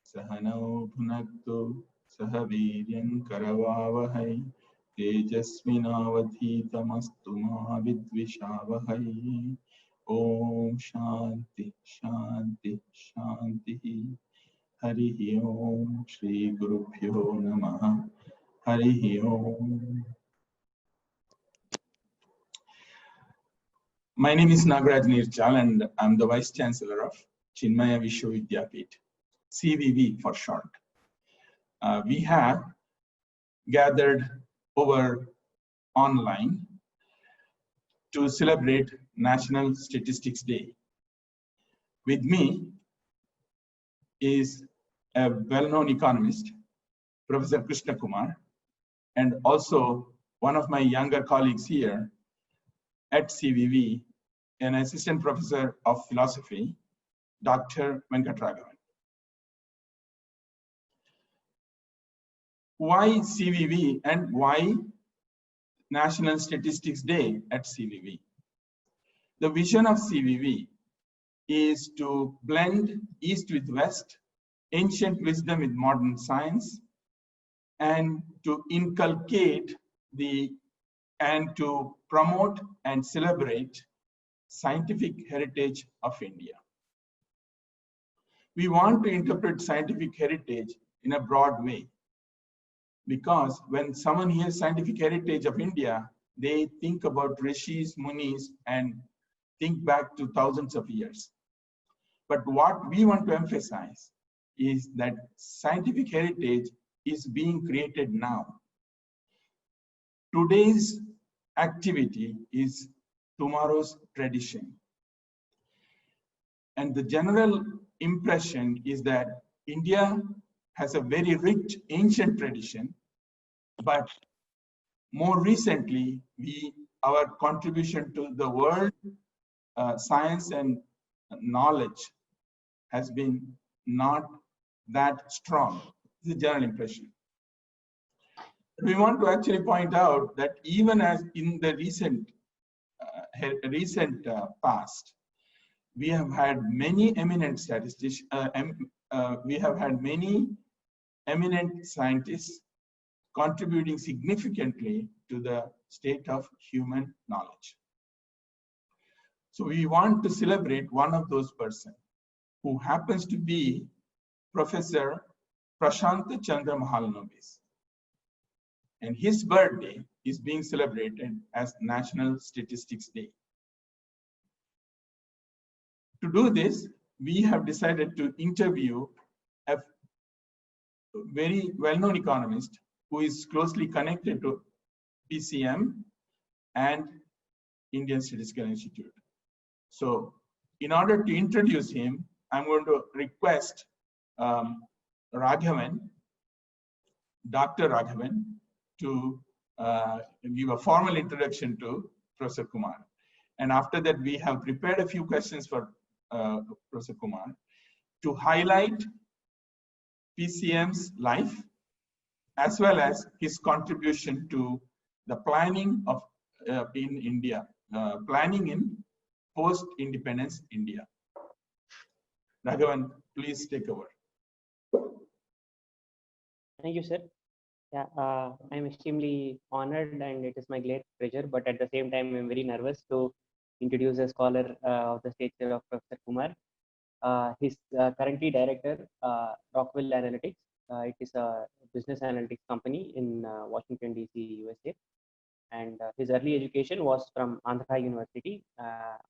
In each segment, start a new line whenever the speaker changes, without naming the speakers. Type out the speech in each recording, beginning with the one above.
सहनौ भुनक्तु सह वीर्यं करवावहै तेजस्विनावधीतमस्तु मा विद्विषावहै। ओम शांति शांति शांति। हरि ओम श्री गुरुभ्यो नमः। हरि ओम। My name is Nagaraj Nirchal and I'm the Vice Chancellor of Chinmaya Vishwavidyapeeth, CVV for short. We have gathered over online to celebrate National Statistics Day. With me is a well-known economist, Professor Krishna Kumar, and also one of my younger colleagues here at CVV, an assistant professor of philosophy, Dr. Venkatragavan. Why CVV and why National Statistics Day at CVV? The vision of CVV is to blend East with West, ancient wisdom with modern science, and to inculcate and to promote and celebrate scientific heritage of India. We want to interpret scientific heritage in a broad way, because when someone hears scientific heritage of India, they think about rishis, munis, and think back to thousands of years. But what we want to emphasize is that scientific heritage is being created now. Today's activity is tomorrow's tradition. And the general impression is that India has a very rich ancient tradition, but more recently, our contribution to the world, science and knowledge has been not that strong. This is the general impression. We want to actually point out that even as in the recent past, we have had many eminent statisticians, we have had many eminent scientists contributing significantly to the state of human knowledge. So we want to celebrate one of those persons, who happens to be Professor Prashant Chandra Mahalanobis. And his birthday is being celebrated as National Statistics Day. To do this, we have decided to interview a very well-known economist who is closely connected to PCM and Indian Statistical Institute. So in order to introduce him, I'm going to request Raghavan, Dr. Raghavan, to give a formal introduction to Professor Kumar. And after that, we have prepared a few questions for Professor Kumar to highlight PCM's life, as well as his contribution to the planning of in India, planning in post-independence India. Raghavan, please take over.
Thank you, sir. Yeah, I'm extremely honored, and it is my great pleasure, but at the same time, I'm very nervous to introduce a scholar of the stature of Professor Kumar. He's currently director, Rockwell Analytics. It is a business analytics company in Washington, D.C., USA. And his early education was from Andhra University,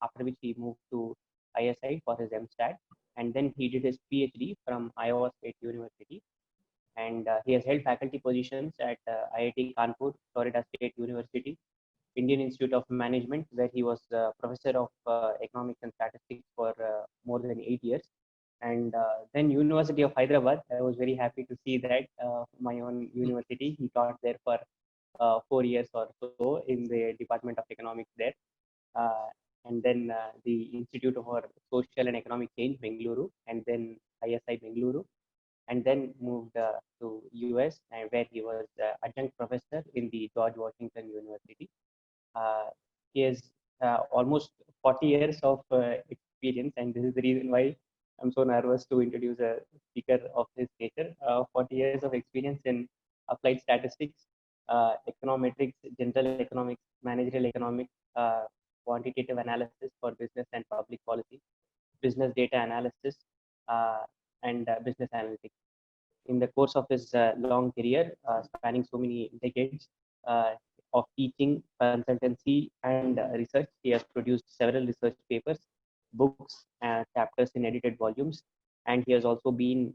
after which he moved to ISI for his MStat. And then he did his PhD from Iowa State University. And he has held faculty positions at IIT Kanpur, Florida State University, Indian Institute of Management, where he was professor of economics and statistics for more than 8 years. And then University of Hyderabad, I was very happy to see that my own university, he taught there for 4 years or so in the Department of Economics there. And then the Institute for Social and Economic Change, Bengaluru, and then ISI Bengaluru, and then moved to US, and where he was adjunct professor in the George Washington University. He has almost 40 years of experience, and this is the reason why I'm so nervous to introduce a speaker of this nature. 40 years of experience in applied statistics, econometrics, general economics, managerial economics, quantitative analysis for business and public policy, business data analysis, uh, and business analytics. In the course of his long career, spanning so many decades of teaching, consultancy, and research, he has produced several research papers, books, and chapters in edited volumes, and he has also been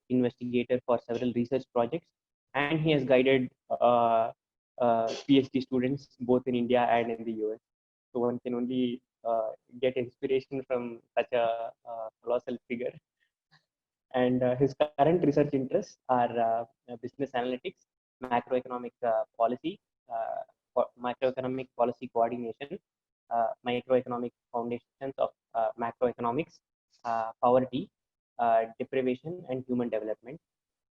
investigator for several research projects, and he has guided PhD students both in India and in the US. So one can only get inspiration from such a colossal figure. And his current research interests are business analytics, macroeconomic policy, macroeconomic policy coordination, microeconomic foundations of macroeconomics, poverty, deprivation, and human development.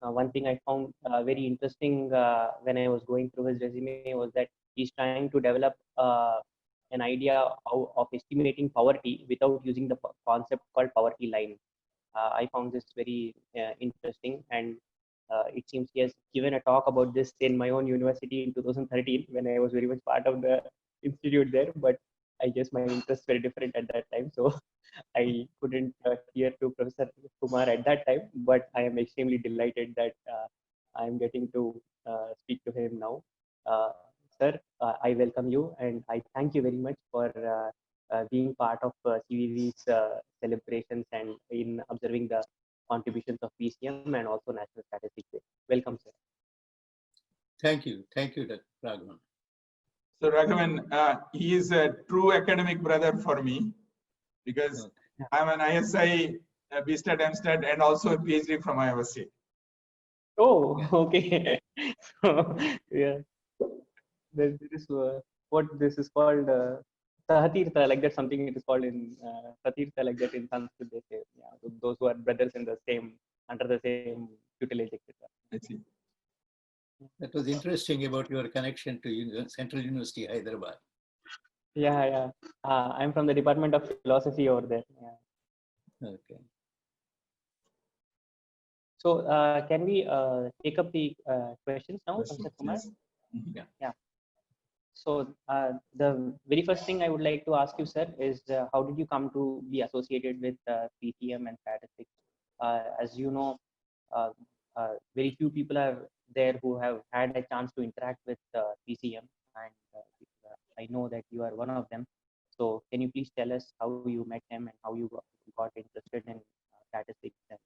One thing I found very interesting when I was going through his resume was that he's trying to develop an idea of estimating poverty without using the concept called poverty line. I found this very interesting, and it seems he has given a talk about this in my own university in 2013 when I was very much part of the institute there. But I guess my interests were different at that time, so I couldn't hear to Professor Kumar at that time. But I am extremely delighted that I am getting to speak to him now. Uh, Sir, I welcome you, and I thank you very much for being part of CVV's celebrations and in observing the contributions of PCM and also National Statistics Day. Welcome, sir.
Thank you, Dr. Raghavan.
So Raghavan, he is a true academic brother for me because I'm an ISI, BStat, MStat, and also a PhD from Iowa State.
Oh, okay. So, yeah, this is what this is called. Sahatirtha, like that, something it is called in Satirtha, like that in Sanskrit, they say, yeah, so those who are brothers in the same, under the same tutelage, etc.
I see.
That was interesting about your connection to Central University, Hyderabad.
Yeah, yeah. I'm from the Department of Philosophy over there. Yeah.
Okay.
So can we take up the questions now, Professor Kumar?
Yes. Mm-hmm.
Yeah. So the very first thing I would like to ask you, sir, is how did you come to be associated with PCM and statistics? As you know, very few people are there who have had a chance to interact with PCM, and I know that you are one of them. So can you please tell us how you met him and how you got interested in statistics and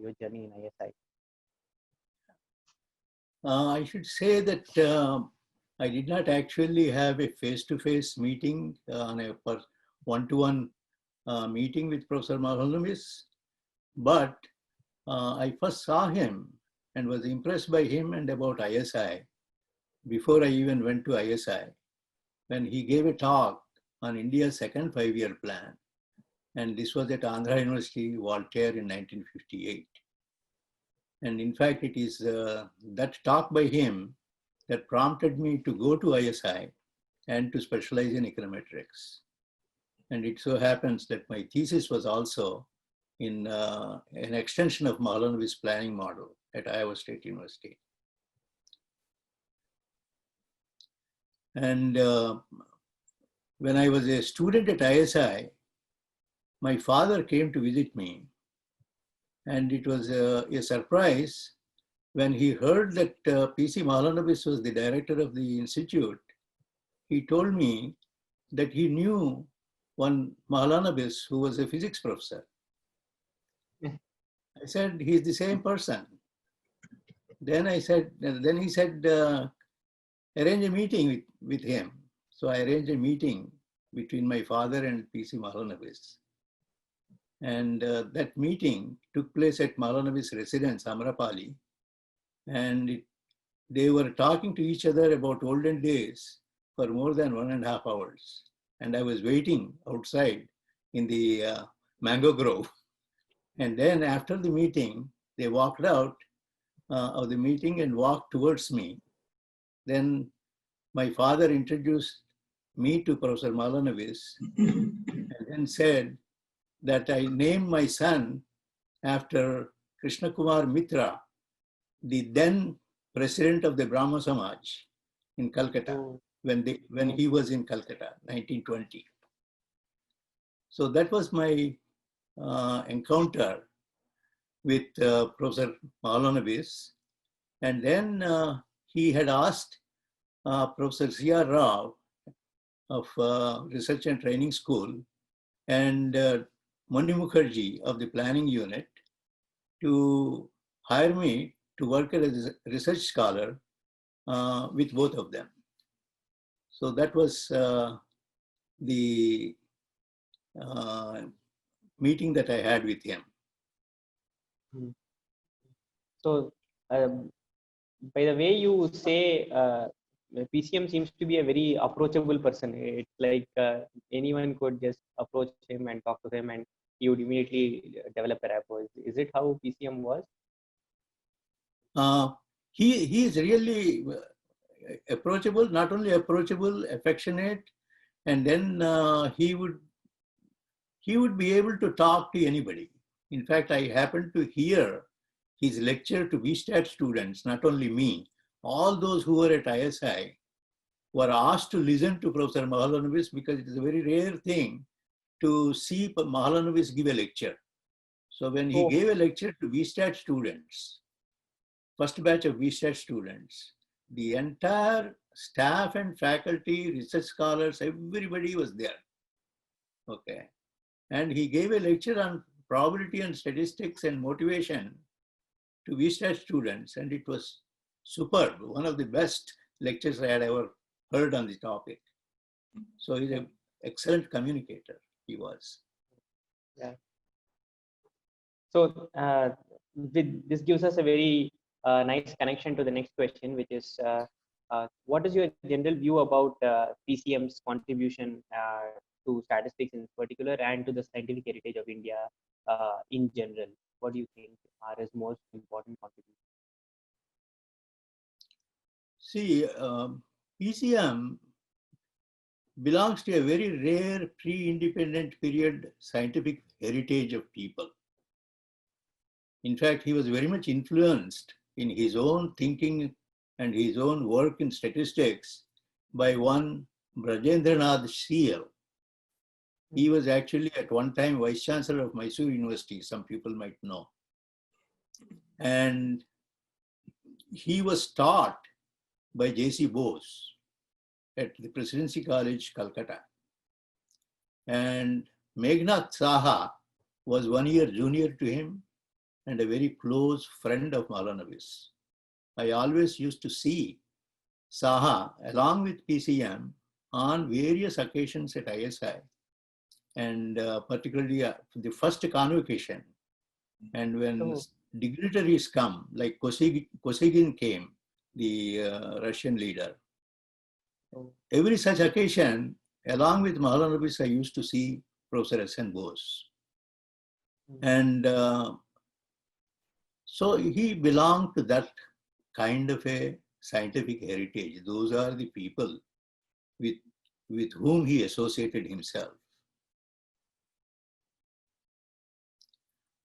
your journey in ISI?
I should say that I did not actually have a face-to-face meeting on a one-to-one meeting with Professor Mahalanobis, but I first saw him and was impressed by him and about ISI before I even went to ISI, when he gave a talk on India's second five-year plan. And this was at Andhra University, Voltaire in 1958. And in fact, it is that talk by him that prompted me to go to ISI and to specialize in econometrics. And it so happens that my thesis was also in an extension of Mahalanobis' planning model at Iowa State University. And when I was a student at ISI, my father came to visit me, and it was a surprise when he heard that P.C. Mahalanobis was the director of the institute. He told me that he knew one Mahalanobis who was a physics professor. I said, he's the same person. Then he said, arrange a meeting with him. So I arranged a meeting between my father and P.C. Mahalanobis. And that meeting took place at Mahalanobis' residence, Amrapali. And they were talking to each other about olden days for more than 1.5 hours. And I was waiting outside in the mango grove. And then after the meeting, they walked out of the meeting and walked towards me. Then my father introduced me to Professor Mahalanobis and then said that I named my son after Krishna Kumar Mitra, the then president of the Brahmo Samaj in Calcutta,
Oh,
when he was in Calcutta, 1920. So that was my encounter with Professor Mahalanobis. And then he had asked Professor C.R. Rao of Research and Training School and Mani Mukherjee of the planning unit to hire me to work as a research scholar with both of them. So that was the meeting that I had with him.
so by the way you say, PCM seems to be a very approachable person. It's like anyone could just approach him and talk to him, and he would immediately develop a rapport. Is it how PCM was?
He is really approachable, not only approachable, affectionate, and then he would be able to talk to anybody. In fact, I happened to hear his lecture to BStat students, not only me, all those who were at ISI were asked to listen to Professor Mahalanobis because it is a very rare thing to see Mahalanobis give a lecture. So when he gave a lecture to BStat students, first batch of BStat students, the entire staff and faculty, research scholars, everybody was there. Okay. And he gave a lecture on probability and statistics and motivation to BStat students, and it was superb. One of the best lectures I had ever heard on the topic. So he's an excellent communicator, he was.
Yeah. So this gives us a very nice connection to the next question, which is what is your general view about PCM's contribution to statistics in particular and to the scientific heritage of India in general? What do you think are his most important contributions?
See, PCM belongs to a very rare pre-independent period scientific heritage of people. In fact, he was very much influenced in his own thinking and his own work in statistics by one Brajendranath Seal. He was actually at one time Vice Chancellor of Mysore University, some people might know. And he was taught by J.C. Bose at the Presidency College, Calcutta. And Meghnad Saha was 1 year junior to him and a very close friend of Mahalanobis. I always used to see Saha along with PCM on various occasions at ISI, and particularly the first convocation. And when dignitaries come, like Kosygin came, the Russian leader, every such occasion, along with Mahalanobis, I used to see Professor S.N. Bose. And so he belonged to that kind of a scientific heritage. Those are the people with whom he associated himself.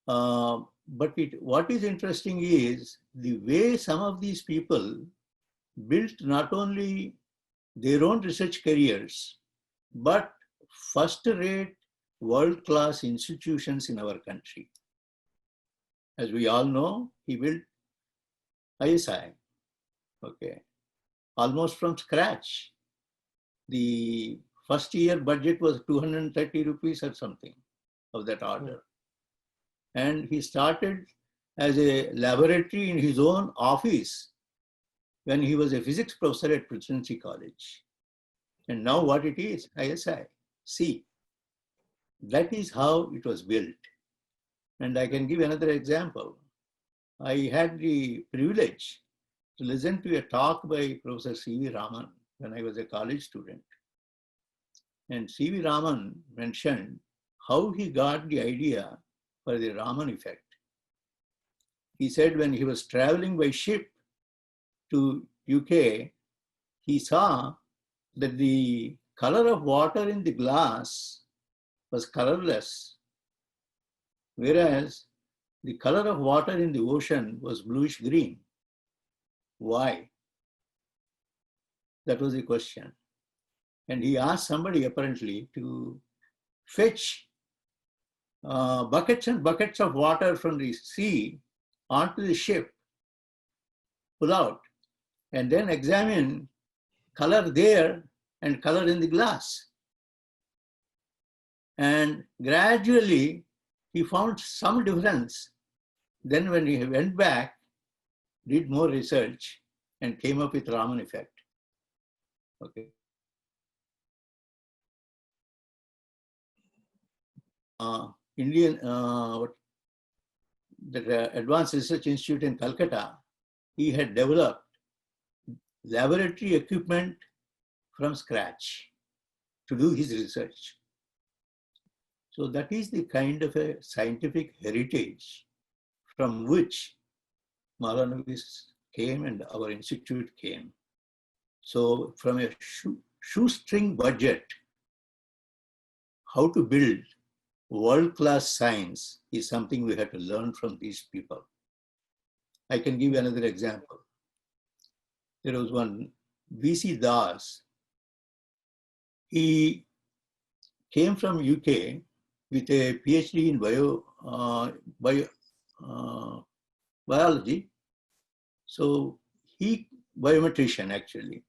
But what is interesting is the way some of these people built not only their own research careers, but first-rate world-class institutions in our country. As we all know, he built ISI, okay, almost from scratch. The first year budget was 230 rupees or something of that order. And he started as a laboratory in his own office when he was a physics professor at Presidency College. And now what it is, ISI. See, that is how it was built. And I can give another example. I had the privilege to listen to a talk by Professor C.V. Raman when I was a college student. And C.V. Raman mentioned how he got the idea for the Raman effect. He said when he was traveling by ship to UK, he saw that the color of water in the glass was colorless whereas the color of water in the ocean was bluish green. Why? That was the question. And he asked somebody apparently to fetch buckets and buckets of water from the sea onto the ship, pull out, and then examine color there and color in the glass. And gradually he found some difference. Then when he went back, did more research and came up with Raman effect. Okay. The Advanced Research Institute in Calcutta, he had developed laboratory equipment from scratch to do his research. So that is the kind of a scientific heritage from which Mahalanobis came and our institute came. So from a shoestring budget, how to build world-class science is something we have to learn from these people. I can give another example. There was one V.C. Das. He came from UK with a PhD in biology. So biometrician actually.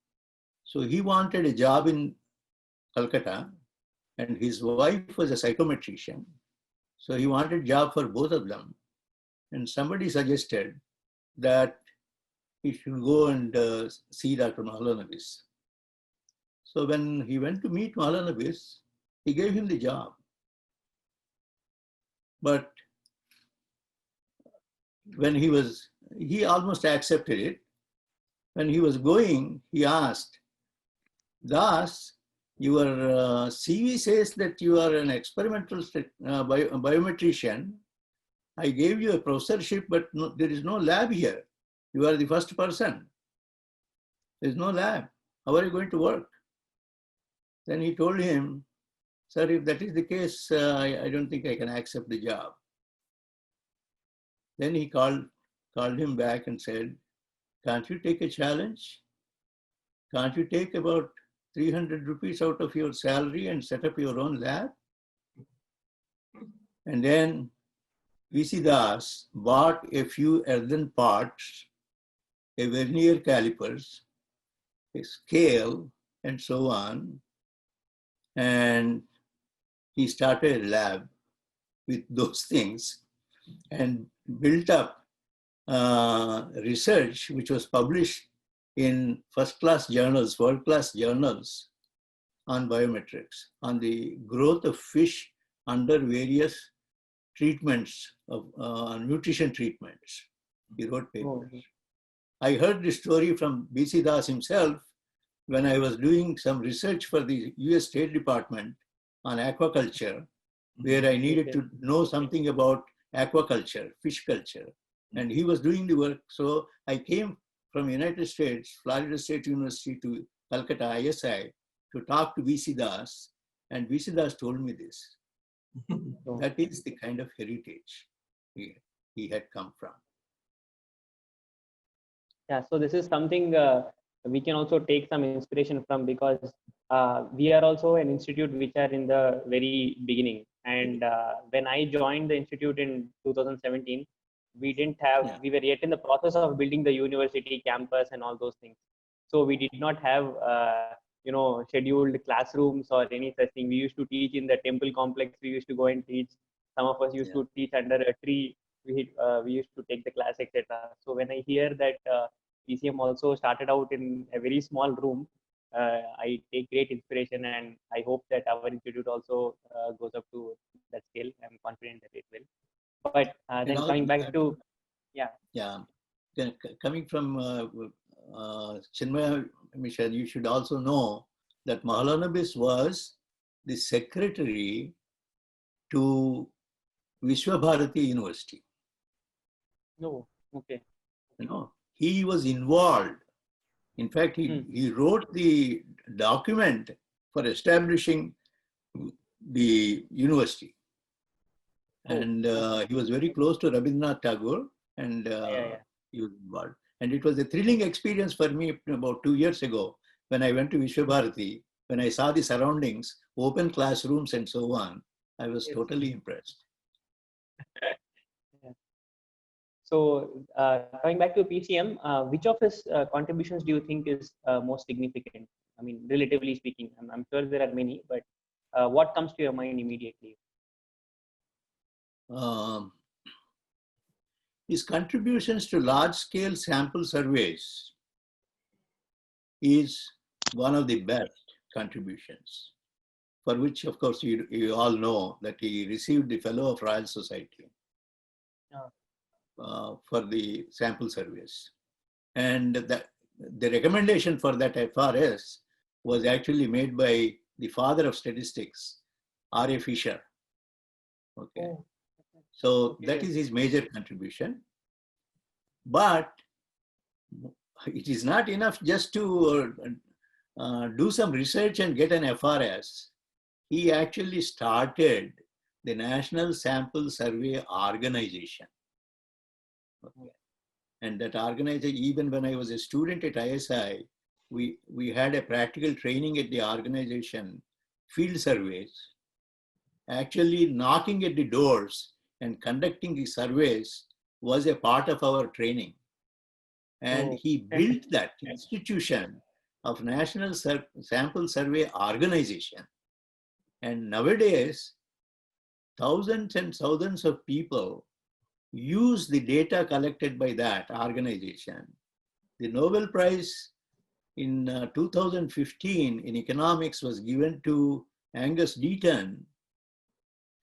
So he wanted a job in Calcutta, and his wife was a psychometrician. So he wanted a job for both of them. And somebody suggested that he should go and see Dr. Mahalanobis. So when he went to meet Mahalanobis, he gave him the job. But when he almost accepted it. When he was going, he asked, Das, your CV says that you are an experimental biometrician. I gave you a professorship, but no, there is no lab here. You are the first person. There is no lab. How are you going to work? Then he told him, sir, if that is the case, I don't think I can accept the job. Then he called him back and said, can't you take a challenge? Can't you take about 300 rupees out of your salary and set up your own lab? And then V.C. Das bought a few earthen pots, a vernier calipers, a scale, and so on. And he started a lab with those things and built up research which was published in first-class journals, world-class journals on biometrics, on the growth of fish under various treatments of nutrition treatments. He wrote papers. Oh. I heard the story from V.C. Das himself when I was doing some research for the US State Department on aquaculture, where I needed to know something about aquaculture, fish culture. And he was doing the work. So I came from United States, Florida State University to Calcutta ISI to talk to V.C. Das. And V.C. Das told me this. That is the kind of heritage he had come from.
Yeah, so this is something we can also take some inspiration from, because we are also an institute which are in the very beginning. And when I joined the institute in 2017, we didn't have, we were yet in the process of building the university campus and all those things. So we did not have, scheduled classrooms or any such thing. We used to teach in the temple complex. We used to go and teach. Some of us used to teach under a tree. We used to take the class, etc. So when I hear that PCM also started out in a very small room, I take great inspiration, and I hope that our institute also goes up to that scale. I'm confident that it will. But then coming back to,
Then coming from Chinmaya Mission, you should also know that Mahalanobis was the secretary to Vishwabharati University.
No, okay.
He was involved. In fact, he wrote the document for establishing the university. And he was very close to Rabindranath Tagore, and
Yeah.
he was involved. And it was a thrilling experience for me about 2 years ago when I went to Vishwabharati, when I saw the surroundings, open classrooms and so on. I was
Yes.
totally impressed.
So coming back to PCM, which of his contributions do you think is most significant? I mean, relatively speaking, I'm sure there are many, but what comes to your mind immediately?
Um, his contributions to large-scale sample surveys is one of the best contributions, for which, of course, you all know that he received the Fellow of Royal Society for the sample surveys. And the recommendation for that FRS was actually made by the father of statistics, R.A. Fisher. Okay.
Oh.
So that is his major contribution. But it is not enough just to do some research and get an FRS. He actually started the National Sample Survey Organization. Okay. And that organization, even when I was a student at ISI, we had a practical training at the organization, field surveys, actually knocking at the doors and conducting the surveys was a part of our training. And he built that institution of National Sample Survey Organization. And nowadays, thousands and thousands of people use the data collected by that organization. The Nobel Prize in 2015 in economics was given to Angus Deaton,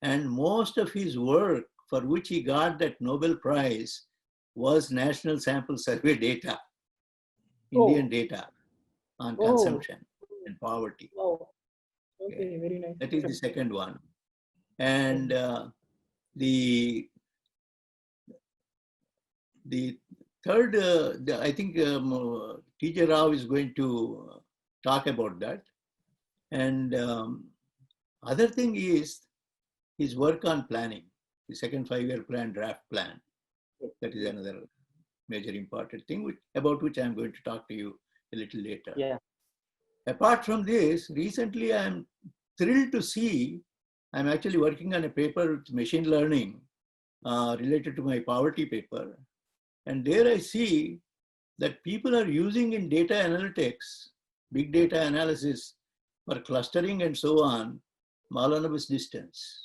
and most of his work for which he got that Nobel Prize was National Sample Survey data, Indian data on consumption and poverty.
Oh, okay, very nice.
That is the second one. And the third, I think T.J. Rao is going to talk about that. And other thing is his work on planning, the second 5-year plan, draft plan. That is another major important thing about which I'm going to talk to you a little later.
Yeah.
Apart from this, recently I'm thrilled to see, I'm actually working on a paper with machine learning related to my poverty paper. And there I see that people are using in data analytics, big data analysis for clustering and so on, Mahalanobis distance.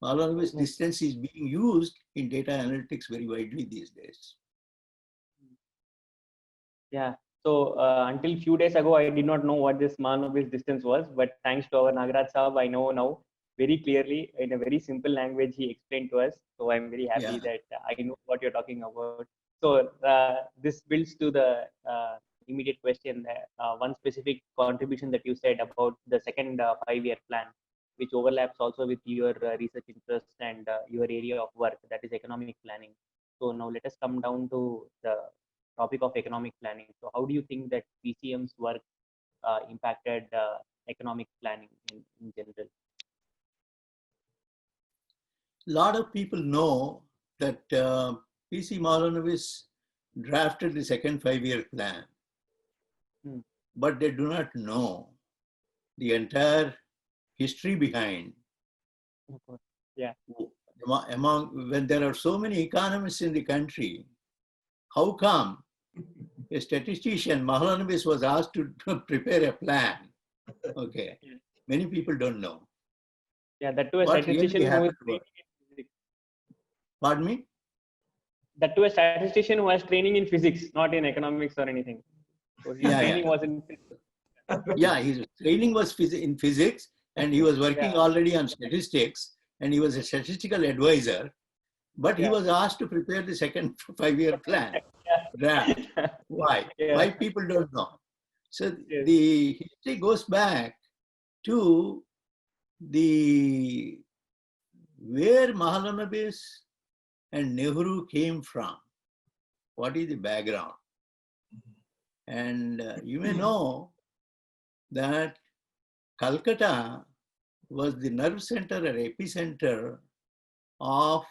Mahalanobis distance is being used in data analytics very widely these days.
Yeah. So until few days ago, I did not know what this Mahalanobis distance was, but thanks to our Nagaraj Saab, I know now very clearly in a very simple language he explained to us. So I'm very happy that I know what you're talking about. So this builds to the immediate question, one specific contribution that you said about the second 5-year plan, which overlaps also with your research interest and your area of work, that is economic planning. So now let us come down to the topic of economic planning. So how do you think that PCM's work impacted economic planning in general?
A lot of people know that P.C. Mahalanobis drafted the second 5-year plan, but they do not know the entire history behind.
Yeah.
When there are so many economists in the country, how come a statistician, Mahalanobis, was asked to prepare a plan? Okay, many people don't know.
Yeah, that too a statistician who is training in physics.
Pardon me?
That too a statistician who has training in physics, not in economics or anything. So his training was in physics.
Yeah, his training was in physics, and he was working already on statistics, and he was a statistical advisor, but he was asked to prepare the second 5-year plan draft. Why? Why people don't know? So the history goes back to where Mahalanobis and Nehru came from. What is the background? And you may know that Calcutta was the nerve center or epicenter of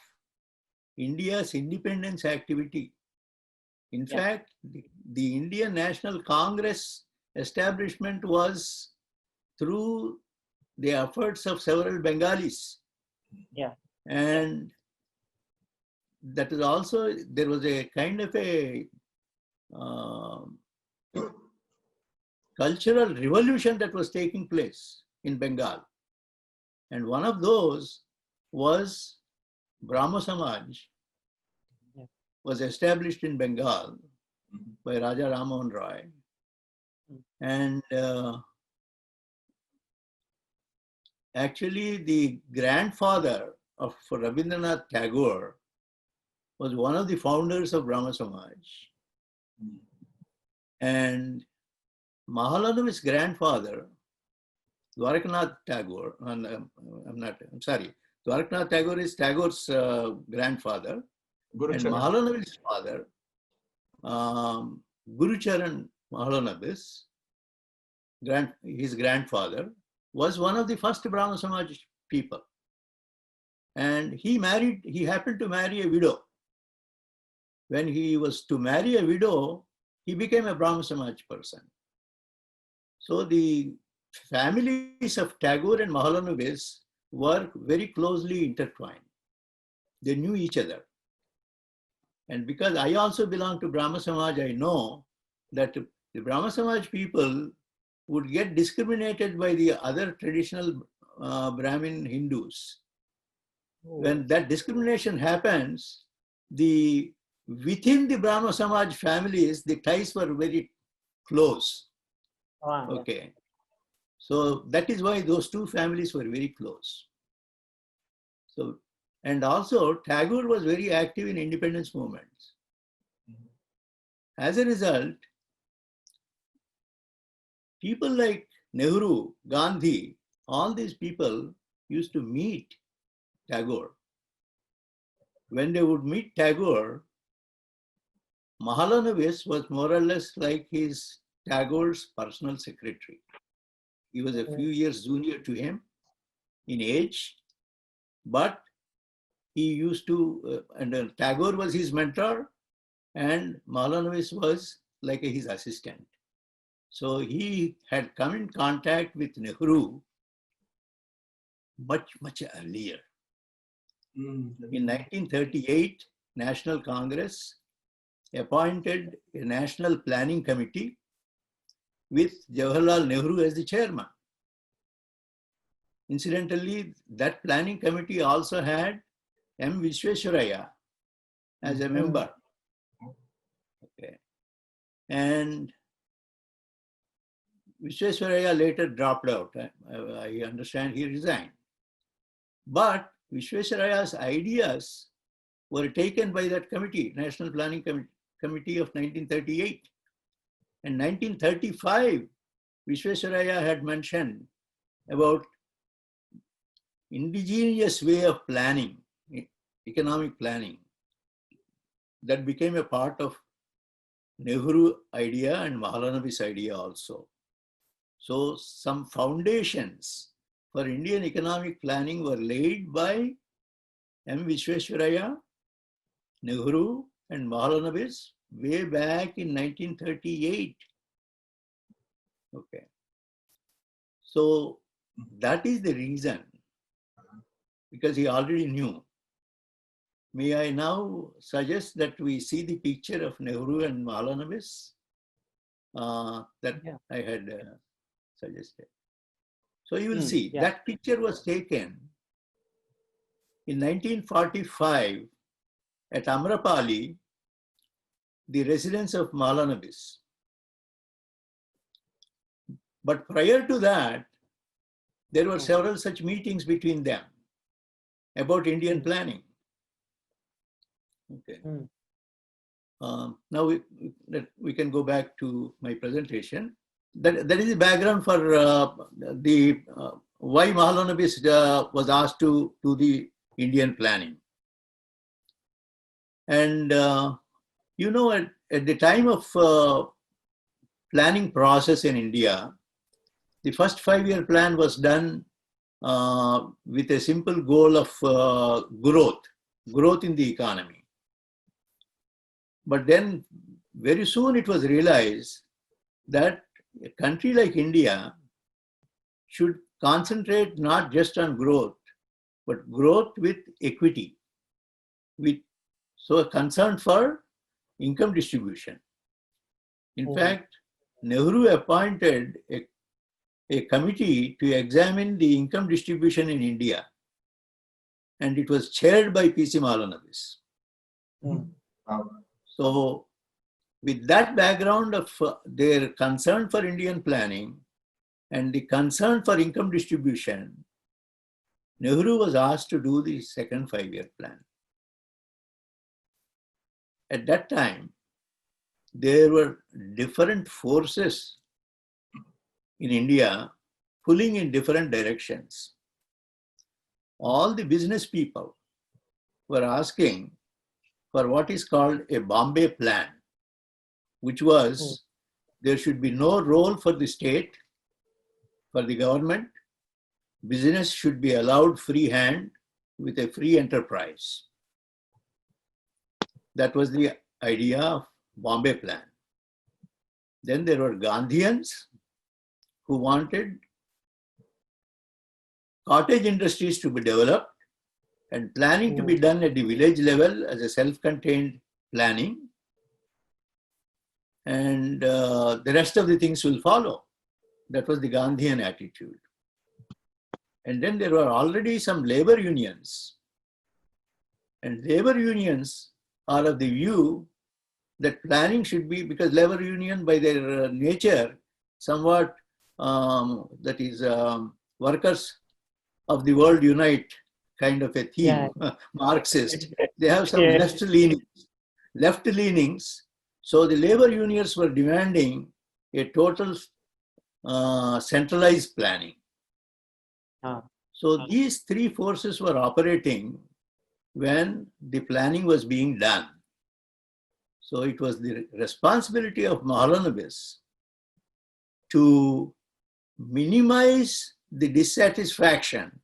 India's independence activity. In
Yeah.
fact, the Indian National Congress establishment was through the efforts of several Bengalis.
Yeah.
And that is also, there was a kind of a cultural revolution that was taking place in Bengal. And one of those was Brahmo Samaj,
Yeah.
was established in Bengal by Raja Ram Mohan Roy. And actually the grandfather of Rabindranath Tagore was one of the founders of Brahmo Samaj. And Mahalanobis' grandfather, Dwarakanath Tagore, Dwarakanath Tagore is Tagore's grandfather.
Guru
And
Charan.
Mahalanobis' father, Gurucharan Mahalanobis, his grandfather, was one of the first Brahmo Samaj people. And he happened to marry a widow. When he was to marry a widow, he became a Brahmo Samaj person. So the families of Tagore and Mahalanobis were very closely intertwined. They knew each other. And because I also belong to Brahmo Samaj, I know that the Brahmo Samaj people would get discriminated by the other traditional Brahmin Hindus. When that discrimination happens, within the Brahmo Samaj families, the ties were very close.
Yeah.
Okay. So that is why those two families were very close. So, and also Tagore was very active in independence movements. As a result, people like Nehru, Gandhi, all these people used to meet Tagore. When they would meet Tagore, Mahalanobis was more or less like Tagore's personal secretary. He was a few years junior to him in age, but he used to, and Tagore was his mentor, and Mahalanobis was like his assistant. So he had come in contact with Nehru much, much earlier. In 1938, National Congress appointed a National Planning Committee with Jawaharlal Nehru as the chairman. Incidentally, that planning committee also had M. Visvesvaraya as a member. Okay. And Visvesvaraya later dropped out. I understand he resigned. But Visvesvaraya's ideas were taken by that committee, National Planning Committee of 1938. In 1935, Visvesvaraya had mentioned about indigenous way of planning, economic planning, that became a part of Nehru idea and Mahalanobis idea also. So some foundations for Indian economic planning were laid by M. Visvesvaraya, Nehru, and Mahalanobis way back in 1938. Okay. So that is the reason, because he already knew. May I now suggest that we see the picture of Nehru and Mahalanobis that I had suggested. So you will see that picture was taken in 1945 at Amrapali, the residence of Mahalanobis. But prior to that, there were several such meetings between them about Indian planning. Okay. Now we can go back to my presentation. That is the background for why Mahalanobis was asked to do the Indian planning. And you know, at the time of planning process in India, the first 5-year plan was done with a simple goal of growth in the economy. But then very soon it was realized that a country like India should concentrate not just on growth, but growth with equity, so a concern for income distribution. In fact, Nehru appointed a committee to examine the income distribution in India, and it was chaired by P.C. Mahalanobis.
Wow.
So, with that background of their concern for Indian planning and the concern for income distribution, Nehru was asked to do the second 5-year plan. At that time, there were different forces in India pulling in different directions. All the business people were asking for what is called a Bombay plan, which was there should be no role for the state, for the government. Business should be allowed free hand with a free enterprise. That was the idea of Bombay plan. Then there were Gandhians who wanted cottage industries to be developed and planning to be done at the village level as a self-contained planning. And the rest of the things will follow. That was the Gandhian attitude. And then there were already some labor unions. And labor unions are of the view that planning should be, because labor union by their nature, somewhat that is workers of the world unite kind of a theme, Marxist. They have some left leanings. So the labor unions were demanding a total centralized planning. So these three forces were operating when the planning was being done. So it was the responsibility of Mahalanobis to minimize the dissatisfaction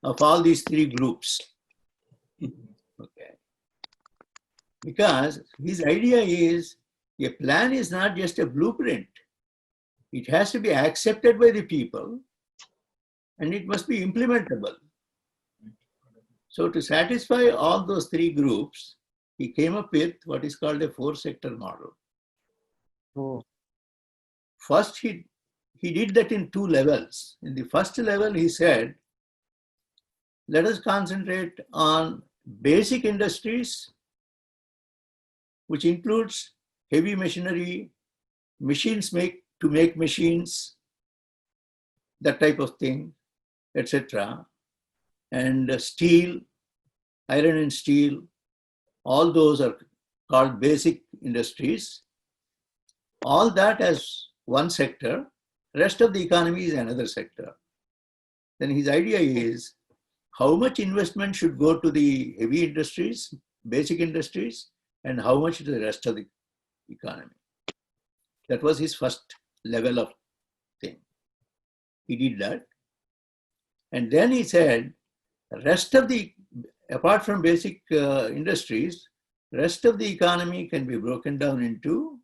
of all these three groups. Okay. Because his idea is a plan is not just a blueprint. It has to be accepted by the people and it must be implementable. So to satisfy all those three groups, he came up with what is called a 4-sector model. First, he did that in 2 levels. In the first level, he said, let us concentrate on basic industries, which includes heavy machinery, machines to make machines, that type of thing, etc. And steel, iron and steel, all those are called basic industries. All that as one sector, rest of the economy is another sector. Then his idea is how much investment should go to the heavy industries, basic industries, and how much to the rest of the economy. That was his first level of thing. He did that. And then he said, rest of the, apart from basic industries, rest of the economy can be broken down into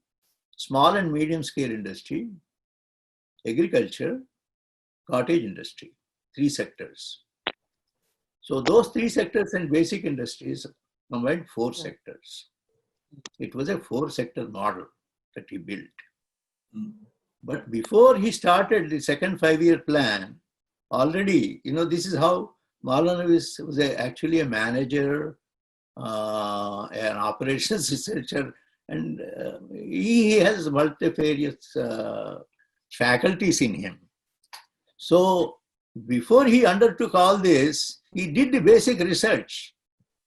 small and medium scale industry, agriculture, cottage industry, 3 sectors. So those 3 sectors and basic industries combined 4 sectors. It was a 4-sector model that he built. But before he started the second 5-year plan, already, this is how Mahalanobis was actually a manager, an operations researcher, and he has multifarious faculties in him. So before he undertook all this, he did the basic research.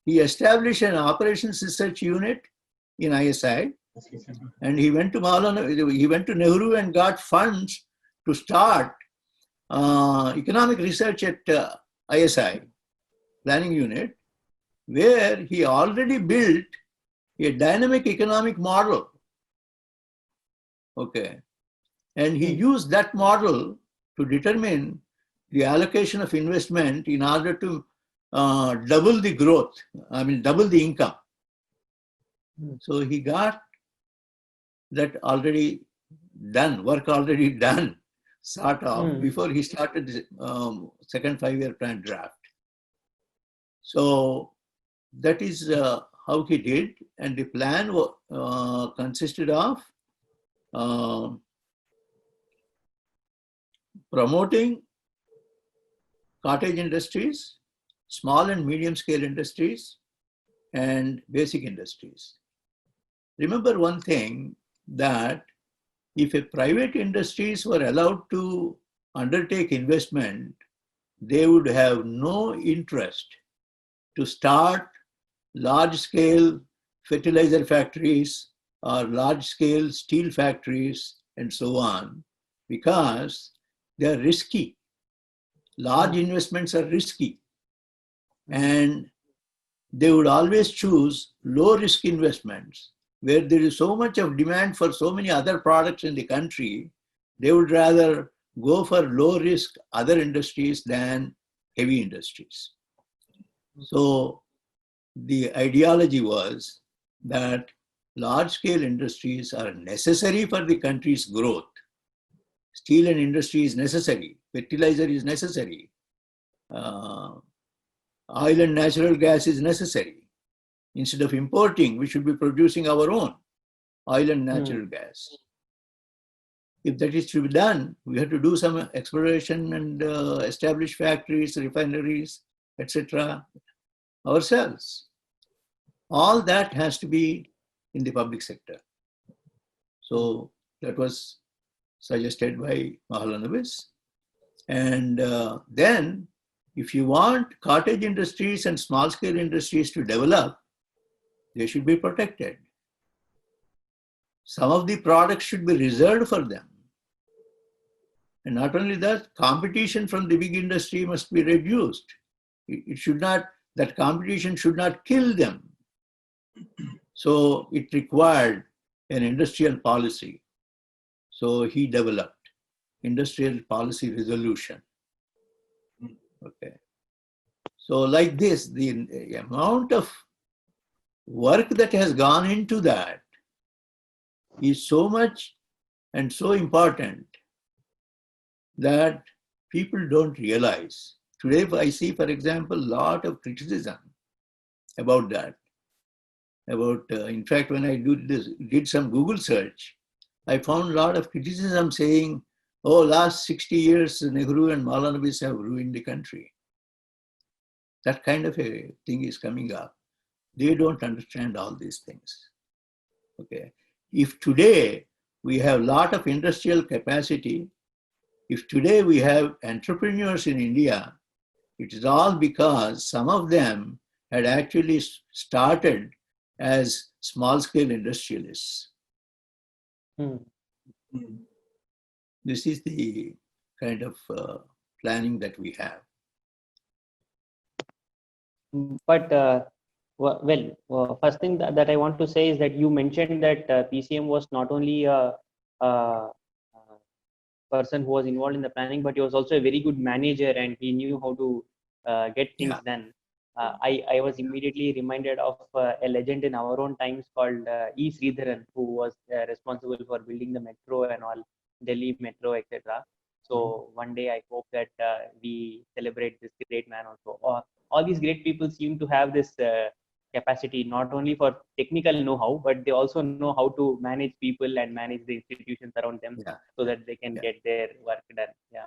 He established an operations research unit in ISI, and he went to Nehru and got funds to start economic research at ISI, planning unit, where he already built a dynamic economic model. Okay. And he used that model to determine the allocation of investment in order to double the growth, double the income. So he got that already done, work already done, sort of, before he started the second 5-year plan draft. So that is how he did, and the plan consisted of promoting cottage industries, small and medium scale industries, and basic industries. Remember one thing, that if a private industries were allowed to undertake investment, they would have no interest to start large scale fertilizer factories or large scale steel factories and so on, because they are risky. Large investments are risky, and they would always choose low risk investments where there is so much of demand for so many other products in the country. They would rather go for low risk other industries than heavy industries. So the ideology was that large scale industries are necessary for the country's growth. Steel and industry is necessary, fertilizer is necessary, oil and natural gas is necessary. Instead of importing, we should be producing our own oil and natural gas. If that is to be done, we have to do some exploration and establish factories, refineries, etc. ourselves. All that has to be in the public sector. So that was suggested by Mahalanobis. And then, if you want cottage industries and small scale industries to develop, they should be protected. Some of the products should be reserved for them. And not only that, competition from the big industry must be reduced. It should not, that competition should not kill them. So it required an industrial policy. So he developed industrial policy resolution. Okay. So like this, the amount of work that has gone into that is so much and so important that people don't realize. Today, I see, for example, a lot of criticism about that. In fact, when I did some Google search, I found a lot of criticism saying, oh, last 60 years, Nehru and Mahalanobis have ruined the country. That kind of a thing is coming up. They don't understand all these things. Okay. If today we have a lot of industrial capacity, if today we have entrepreneurs in India, it is all because some of them had actually started as small-scale industrialists. This is the kind of planning that we have.
But first thing that I want to say is that you mentioned that PCM was not only a person who was involved in the planning, but he was also a very good manager, and he knew how to get things done. I was immediately reminded of a legend in our own times called E. Sridharan, who was responsible for building the metro and all, Delhi metro, etc. So one day I hope that we celebrate this great man also. All these great people seem to have this capacity, not only for technical know-how, but they also know how to manage people and manage the institutions around them so that they can get their work done. Yeah.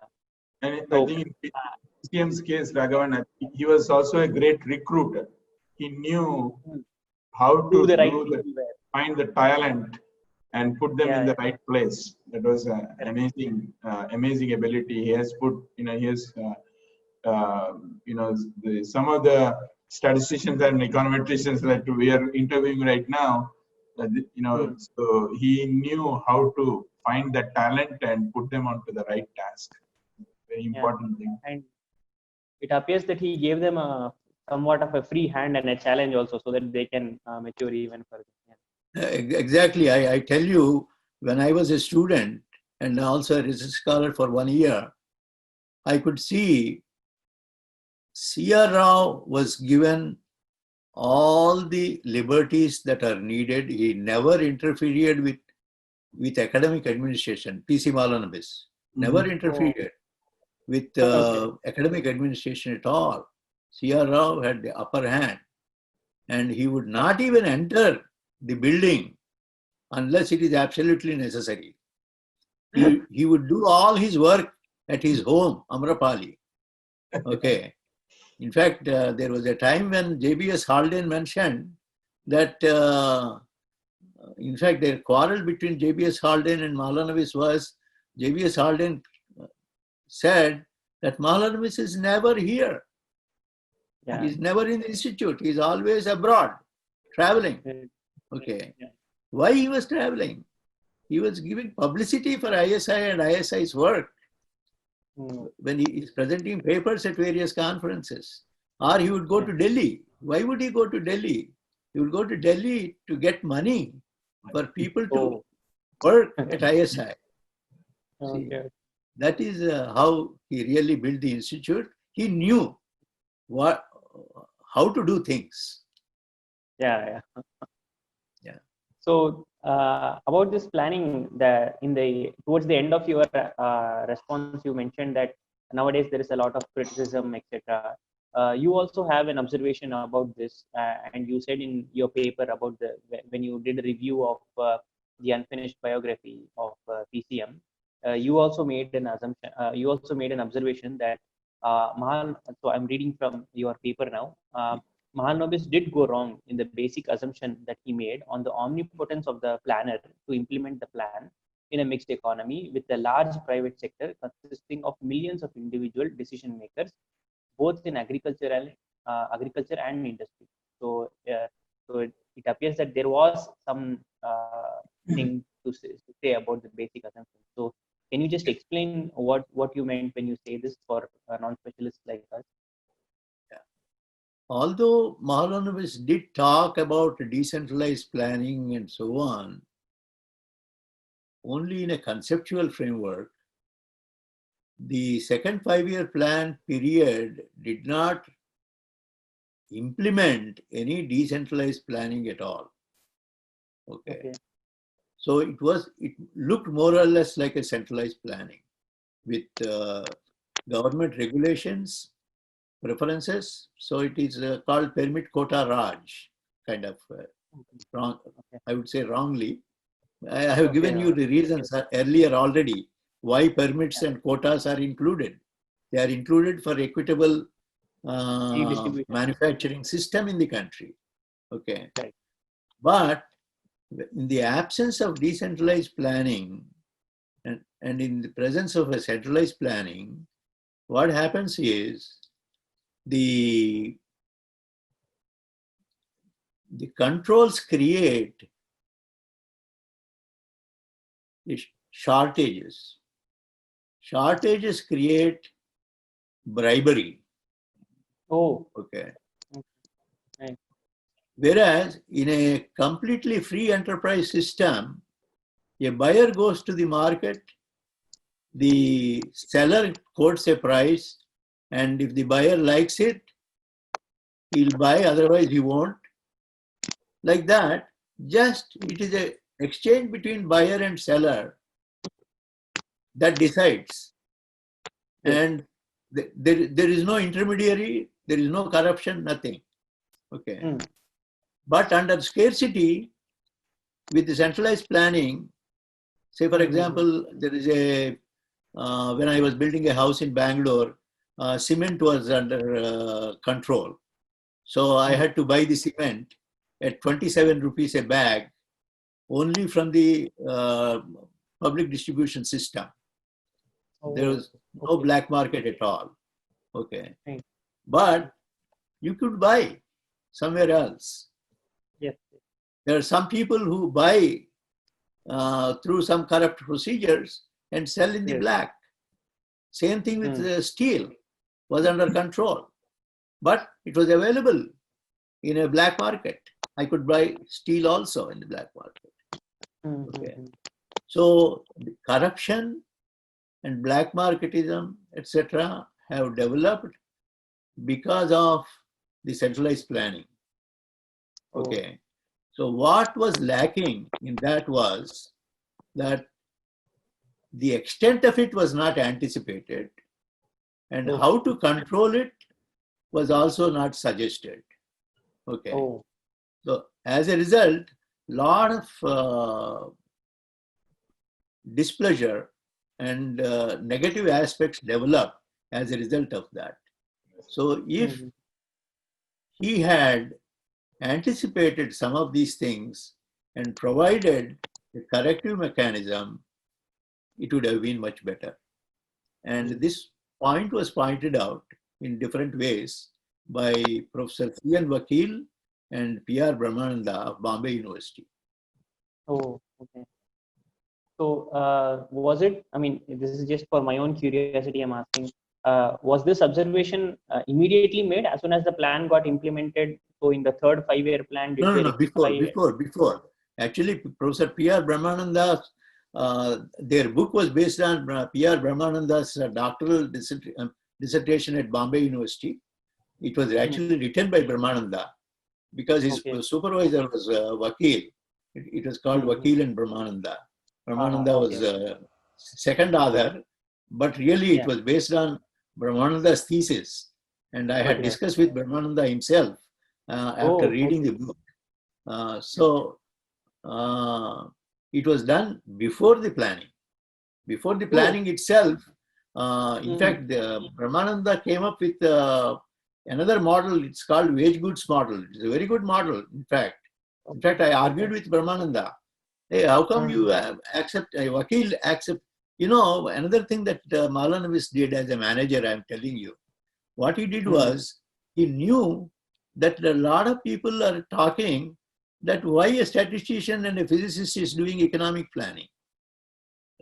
And so, I think in PCM's case, Raghavan, he was also a great recruiter. He knew how to find the talent and put them in the right place. That was an amazing ability. He has put, some of the statisticians and econometricians that we are interviewing right now, so he knew how to find that talent and put them onto the right task. Very important thing.
And it appears that he gave them somewhat of a free hand and a challenge also, so that they can mature even further.
Exactly. I tell you, when I was a student and also a research scholar for 1 year, I could see C.R. Rao was given all the liberties that are needed. He never interfered with academic administration. P.C. Mahalanobis never interfered with academic administration at all. C.R. Rao had the upper hand, and he would not even enter the building unless it is absolutely necessary. He would do all his work at his home, Amrapali. Okay. In fact, there was a time when J.B.S. Haldane mentioned that, in fact, their quarrel between J.B.S. Haldane and Mahalanobis was, J.B.S. Haldane said that Mahalanobis is never here.
Yeah.
He's never in the institute. He's always abroad, traveling. Okay.
Yeah.
Why he was traveling? He was giving publicity for ISI and ISI's work when he is presenting papers at various conferences. Or he would go to Delhi. Why would he go to Delhi? He would go to Delhi to get money for people to work at ISI. See, that is how he really built the institute. He knew how to do things.
Yeah.
Yeah.
So about this planning, towards the end of your response, you mentioned that nowadays there is a lot of criticism, etc. You also have an observation about this, and you said in your paper about when you did a review of the unfinished biography of PCM, you also made an assumption. You also made an observation that so I'm reading from your paper now. Mahalanobis did go wrong in the basic assumption that he made on the omnipotence of the planner to implement the plan in a mixed economy with a large private sector consisting of millions of individual decision makers, both in agriculture and industry. So, it appears that there was some thing to say about the basic assumption. So, can you just explain what you meant when you say this for non-specialists like us?
Although Mahalanobis did talk about decentralized planning and so on, only in a conceptual framework, the second 5-year plan period did not implement any decentralized planning at all. Okay. So it looked more or less like a centralized planning with government regulations, preferences. So it is called permit quota Raj, kind of wrong. I would say wrongly. I have given you the reasons earlier already why permits and quotas are included. They are included for equitable manufacturing system in the country. Okay.
Right.
But in the absence of decentralized planning and in the presence of a centralized planning, what happens is the controls create shortages. Shortages create bribery.
Oh.
Okay.
Right.
Whereas in a completely free enterprise system, a buyer goes to the market, the seller quotes a price, and if the buyer likes it, he'll buy, otherwise he won't. Like that, just it is an exchange between buyer and seller that decides. And there is no intermediary, there is no corruption, nothing. Okay. But under scarcity, with the centralized planning, say for example, there is when I was building a house in Bangalore, cement was under control. So I had to buy the cement at 27 rupees a bag, only from the public distribution system. There was no black market at all. Okay.
Right.
But you could buy somewhere else.
Yes.
There are some people who buy through some corrupt procedures and sell in the black. Same thing with steel, was under control. But it was available in a black market. I could buy steel also in the black market. Okay. So the corruption and black marketism, etc., have developed because of the centralized planning. Okay. So what was lacking in that was that the extent of it was not anticipated, and
Oh.
how to control it was also not suggested. Okay.
Oh.
So as a result, lot of displeasure and negative aspects develop as a result of that. So if he had anticipated some of these things and provided a corrective mechanism, it would have been much better. And this point was pointed out in different ways by Professor C.N. Vakil and P.R. Brahmananda of Bombay University.
Oh, okay. So was it, I mean, this is just for my own curiosity, I'm asking, was this observation immediately made as soon as the plan got implemented? So in the third 5-year plan, did they
Before. Actually, Professor P.R. Brahmananda, their book was based on P.R. Brahmananda's doctoral dissertation at Bombay University. It was actually written by Brahmananda because his supervisor was Vakil. It was called Vakil and Brahmananda. Brahmananda was second author, but really it was based on Brahmananda's thesis. And I had discussed with Brahmananda himself after reading the book. So it was done before the planning. Before the planning itself, in fact, Brahmananda came up with another model. It's called wage goods model. It's a very good model, in fact. In fact, I argued with Brahmananda. Hey, how come you accept, Vakil accept? You know, another thing that Mahalanobis did as a manager, I'm telling you, what he did was, he knew that a lot of people are talking that why a statistician and a physicist is doing economic planning,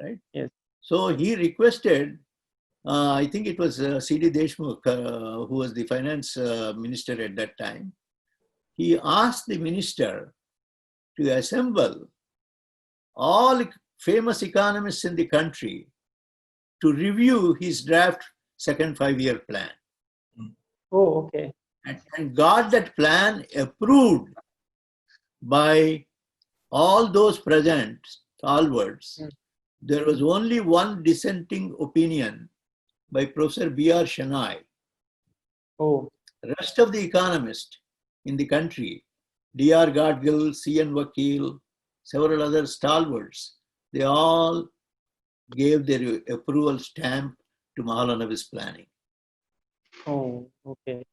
right?
Yes.
So he requested, I think it was C.D. Deshmukh, who was the finance minister at that time. He asked the minister to assemble all famous economists in the country to review his draft second 5-year plan.
Oh, okay.
And got that plan approved by all those present stalwarts. There was only one dissenting opinion by Professor B.R. Shenoy.
Oh.
The rest of the economists in the country, D.R. Gadgil, C.N. Vakil, several other stalwarts, they all gave their approval stamp to Mahalanobis planning.
Oh, okay.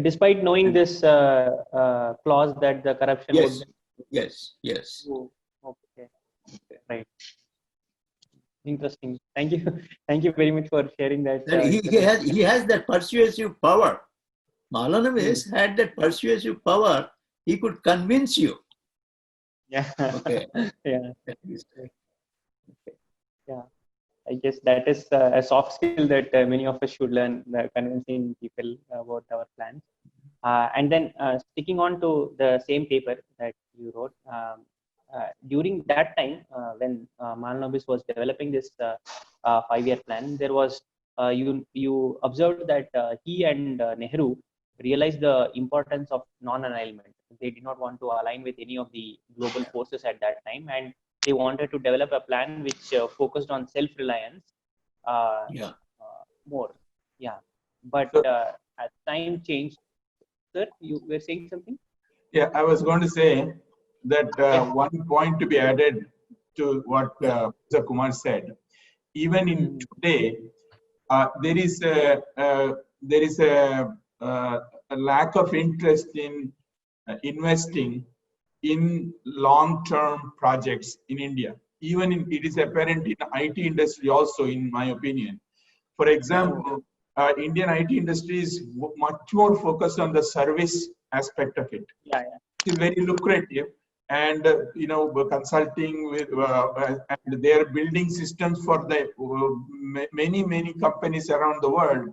Despite knowing this clause that the corruption would...
Yes.
Oh, okay. Right. Interesting. Thank you. Thank you very much for sharing that.
He has that persuasive power. Mahalanobis had that persuasive power. He could convince you.
Yeah.
Okay.
Yeah. Yeah. I guess that is a soft skill that many of us should learn, convincing people about our plans. And then sticking on to the same paper that you wrote, during that time when Mahalanobis was developing this 5-year plan, there was you observed that he and Nehru realized the importance of non-alignment. They did not want to align with any of the global forces at that time, and they wanted to develop a plan which focused on self-reliance more. Yeah, but as time changed, sir, you were saying something?
Yeah, I was going to say that one point to be added to what Mr. Kumar said. Even in today, there is a lack of interest in investing in long-term projects in India. Even it is apparent in IT industry also, in my opinion. For example, Indian IT industry is much more focused on the service aspect of it.
Yeah.
It is very lucrative, and consulting with and they are building systems for the many companies around the world.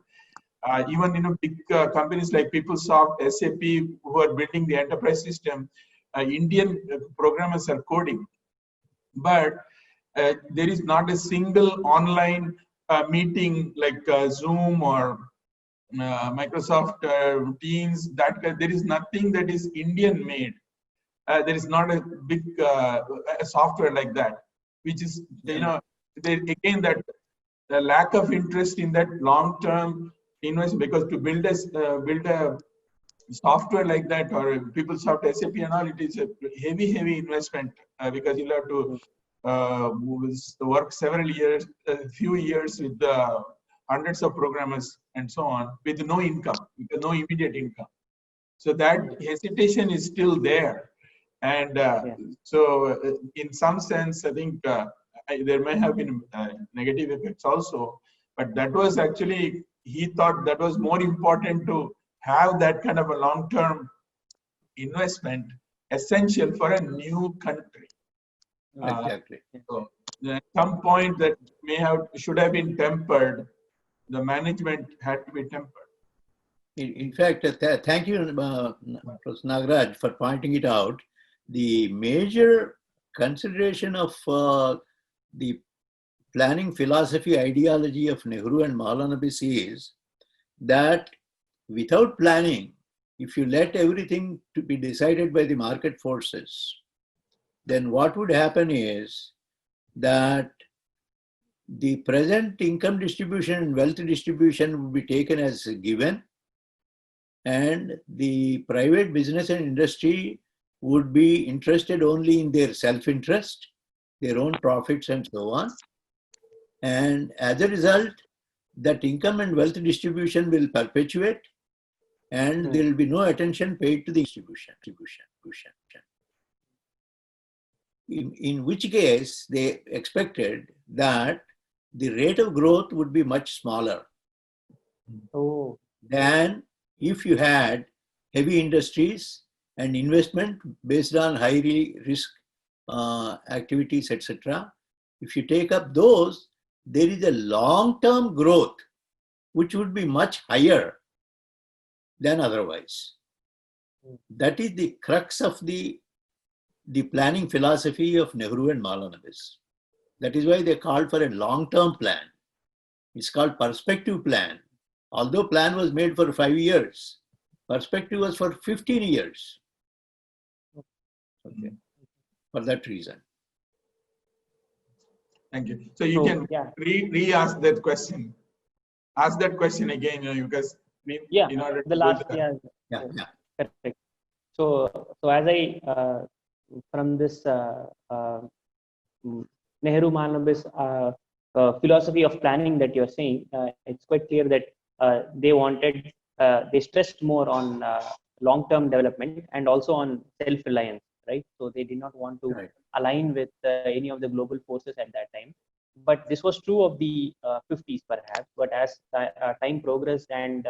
Even big companies like PeopleSoft, SAP, who are building the enterprise system, Indian programmers are coding, but there is not a single online a meeting like Zoom or Microsoft Teams, there is nothing that is Indian made. There is not a big a software like that, which is, there, again, that the lack of interest in that long-term investment, because to build a software like that, or PeopleSoft, SAP and all, it is a heavy investment, because you'll have to work several years, a few years with hundreds of programmers and so on, with no income, with no immediate income. So that hesitation is still there. And in some sense, I think there may have been negative effects also, but that was actually, he thought that was more important to have that kind of a long-term investment, essential for a new country.
Exactly.
So at some point that should have been tempered, the management had to be tempered.
In fact, thank you, Professor Nagaraj, for pointing it out. The major consideration of the planning philosophy ideology of Nehru and Mahalanobis is that without planning, if you let everything to be decided by the market forces, then what would happen is that the present income distribution and wealth distribution would be taken as a given, and the private business and industry would be interested only in their self-interest, their own profits and so on. And as a result, that income and wealth distribution will perpetuate, and there will be no attention paid to the distribution. In which case, they expected that the rate of growth would be much smaller than if you had heavy industries and investment based on high risk activities, etc. If you take up those, there is a long-term growth which would be much higher than otherwise. That is the crux of the planning philosophy of Nehru and Mahalanobis. That is why they called for a long-term plan. It's called perspective plan. Although plan was made for 5 years, perspective was for 15 years. Okay. For that reason.
Thank you. So you can re-ask that question. Ask that question again, because in order to
the last,
correct.
So as I from this Nehru Mahalanobis philosophy of planning that you're saying, it's quite clear that they stressed more on long-term development and also on self-reliance, right? So they did not want to align with any of the global forces at that time. But this was true of the 50s perhaps, but as time progressed and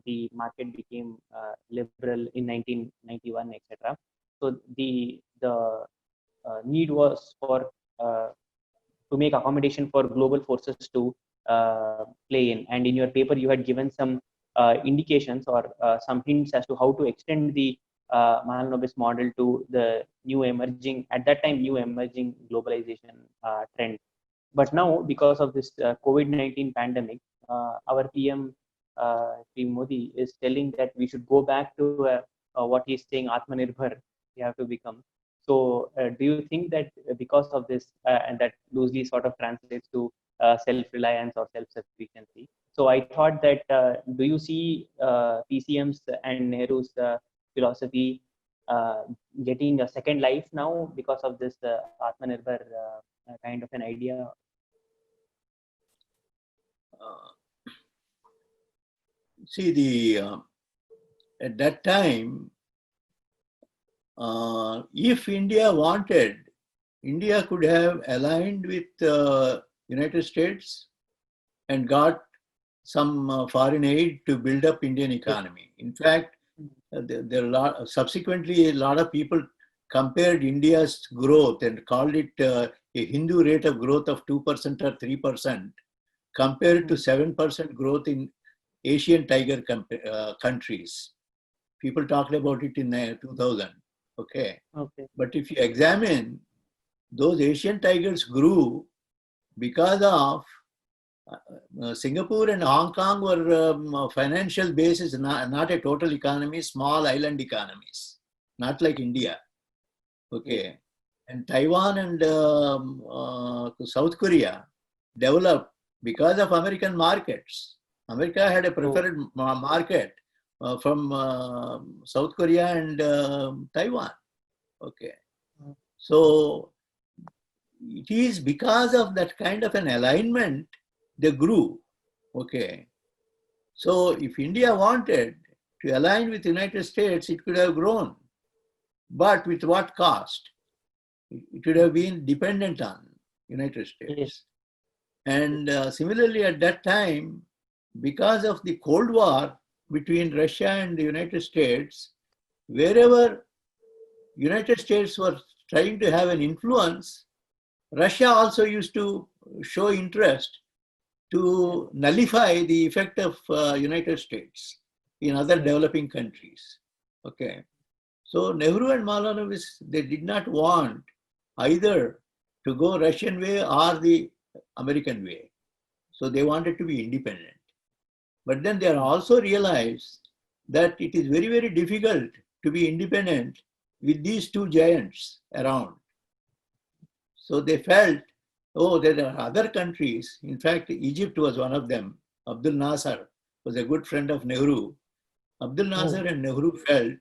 the market became liberal in 1991, etc. So the need was for to make accommodation for global forces to play in. And in your paper, you had given some indications or some hints as to how to extend the Mahalanobis model to the at that time, new emerging globalization trend. But now, because of this COVID-19 pandemic, our PM, Sri Modi, is telling that we should go back to what he's saying, Atmanirbhar, we have to become. So do you think that because of this, and that loosely sort of translates to self-reliance or self-sufficiency? So I thought that, do you see PCM's and Nehru's philosophy getting a second life now because of this Atmanirbhar kind of an idea?
See, at that time, if India wanted, India could have aligned with United States and got some foreign aid to build up Indian economy. In fact, subsequently, a lot of people compared India's growth and called it a Hindu rate of growth of 2% or 3% compared to 7% growth in Asian tiger countries. People talked about it in 2000. Okay. But if you examine, those Asian tigers grew because of Singapore and Hong Kong were financial bases, not a total economy, small island economies, not like India. Okay. And Taiwan and South Korea developed because of American markets. America had a preferred market from South Korea and Taiwan. Okay. So it is because of that kind of an alignment they grew. Okay. So if India wanted to align with the United States, it could have grown. But with what cost? It would have been dependent on United States.
Yes.
And similarly at that time, because of the Cold War between Russia and the United States, wherever United States were trying to have an influence, Russia also used to show interest to nullify the effect of United States in other developing countries. Okay. So Nehru and Mahalanobis, they did not want either to go Russian way or the American way. So they wanted to be independent. But then they also realized that it is very, very difficult to be independent with these two giants around. So they felt, oh, there are other countries. In fact, Egypt was one of them. Abdul Nasser was a good friend of Nehru. Abdul Nasser and Nehru felt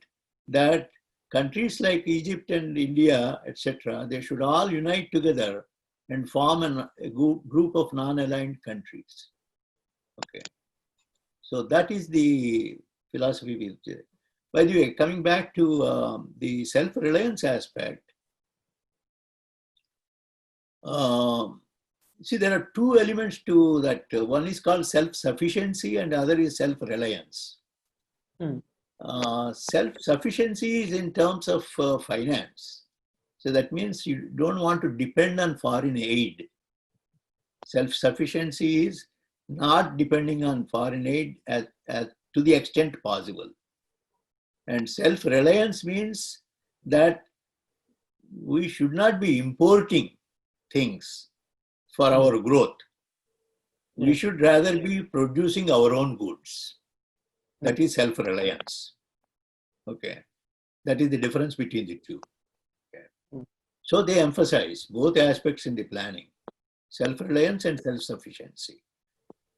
that countries like Egypt and India, etc., they should all unite together and form a group of non-aligned countries. Okay. So that is the philosophy. By the way, coming back to the self-reliance aspect, see, there are two elements to that. One is called self-sufficiency and the other is self-reliance. Self-sufficiency is in terms of finance. So that means you don't want to depend on foreign aid. Self-sufficiency is not depending on foreign aid to the extent possible. And self-reliance means that we should not be importing things for our growth. We should rather be producing our own goods. That is self-reliance. Okay. That is the difference between the two. Okay. So they emphasize both aspects in the planning, self-reliance and self-sufficiency.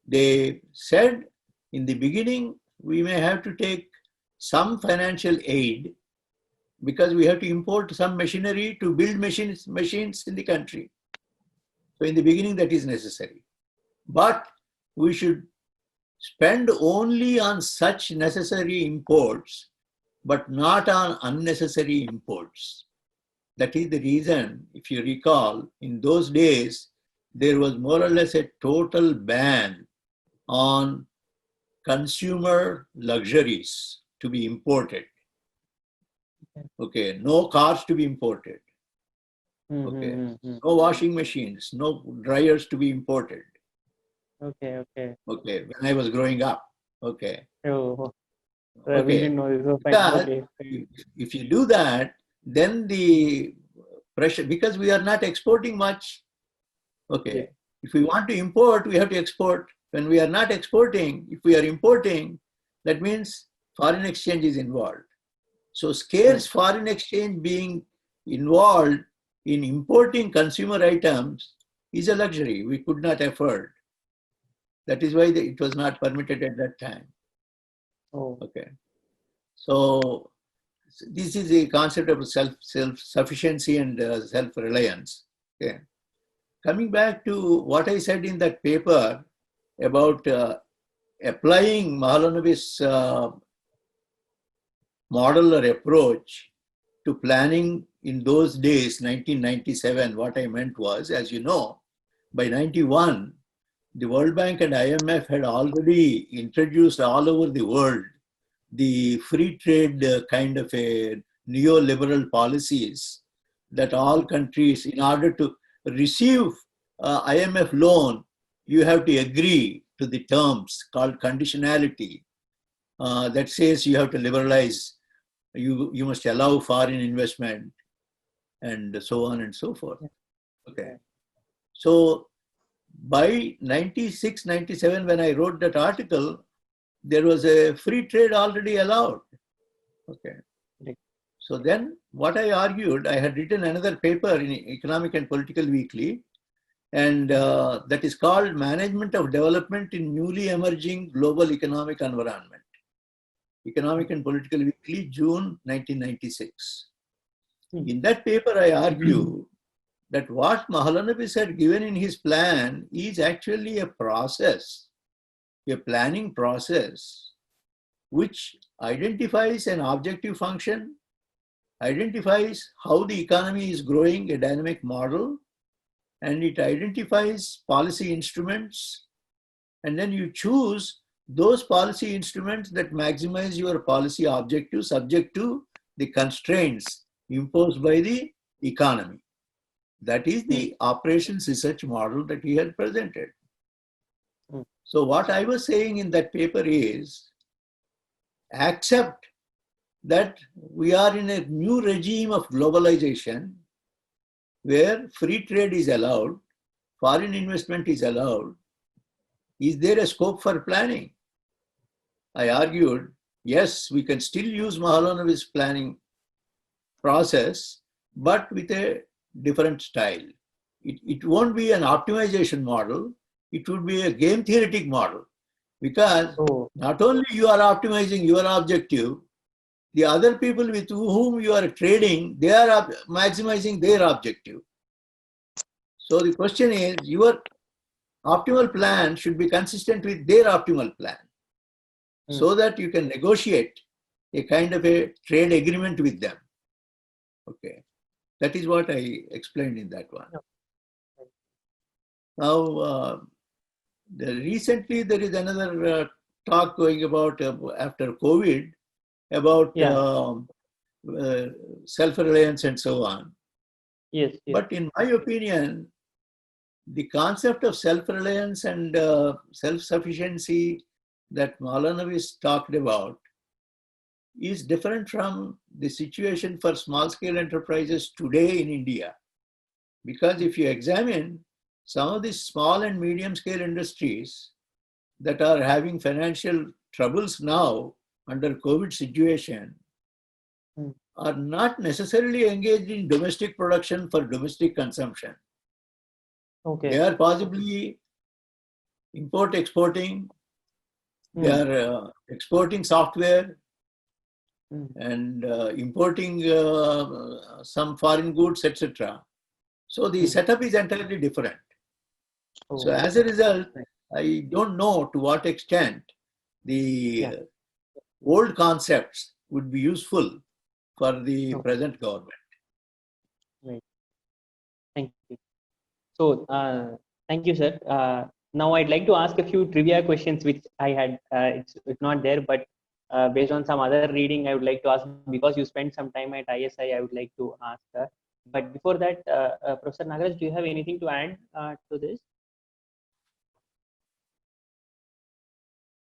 They said in the beginning, we may have to take some financial aid because we have to import some machinery to build machines in the country. So in the beginning, that is necessary. But we should spend only on such necessary imports, but not on unnecessary imports. That is the reason, if you recall, in those days, there was more or less a total ban on consumer luxuries to be imported. Okay, no cars to be imported. Okay, no washing machines, no dryers to be imported.
Okay.
Okay, when I was growing up. Okay.
Oh,
okay.
We didn't know this was
Because if you do that, then the pressure, because we are not exporting much. Okay. Yeah. If we want to import, we have to export. When we are not exporting, if we are importing, that means foreign exchange is involved. So scarce foreign exchange being involved in importing consumer items is a luxury we could not afford. That is why it was not permitted at that time.
Oh.
Okay. So this is the concept of self-sufficiency and self-reliance. Okay. Coming back to what I said in that paper about applying Mahalanobis' model or approach to planning in those days, 1997, what I meant was, as you know, by 91, the World Bank and IMF had already introduced all over the world the free trade kind of a neoliberal policies that all countries, in order to receive IMF loan, you have to agree to the terms called conditionality that says you have to liberalize, you must allow foreign investment and so on and so forth. Okay. So by 96, 97, when I wrote that article, there was a free trade already allowed. Okay.
Right.
So then what I argued, I had written another paper in Economic and Political Weekly, and that is called Management of Development in Newly Emerging Global Economic Environment. Economic and Political Weekly, June 1996. In that paper, I argue that what Mahalanobis had given in his plan is actually a process, a planning process, which identifies an objective function, identifies how the economy is growing, a dynamic model, and it identifies policy instruments, and then you choose those policy instruments that maximize your policy objective subject to the constraints imposed by the economy. That is the operations research model that he had presented. So what I was saying in that paper is, accept that we are in a new regime of globalization where free trade is allowed, foreign investment is allowed. Is there a scope for planning? I argued, yes, we can still use Mahalanobis' planning process, but with a different style. It won't be an optimization model, it would be a game theoretic model, because not only you are optimizing your objective, the other people with whom you are trading, they are maximizing their objective. So the question is, your optimal plan should be consistent with their optimal plan, so that you can negotiate a kind of a trade agreement with them. Okay, that is what I explained in that one. Now, recently there is another talk going about after COVID about self-reliance and so on.
Yes.
But in my opinion, the concept of self-reliance and self-sufficiency that Mahalanobis talked about is different from the situation for small-scale enterprises today in India. Because if you examine some of these small and medium-scale industries that are having financial troubles now under COVID situation, are not necessarily engaged in domestic production for domestic consumption.
Okay.
They are possibly exporting. They are exporting software and importing some foreign goods, etc. So the setup is entirely different. So as a result, I don't know to what extent the old concepts would be useful for the present government.
Right. Thank you. So, thank you, sir. Now I'd like to ask a few trivia questions which I had, it's not there, but based on some other reading, I would like to ask, because you spent some time at ISI, I would like to ask. But before that, Professor Nagaraj, do you have anything to add to this?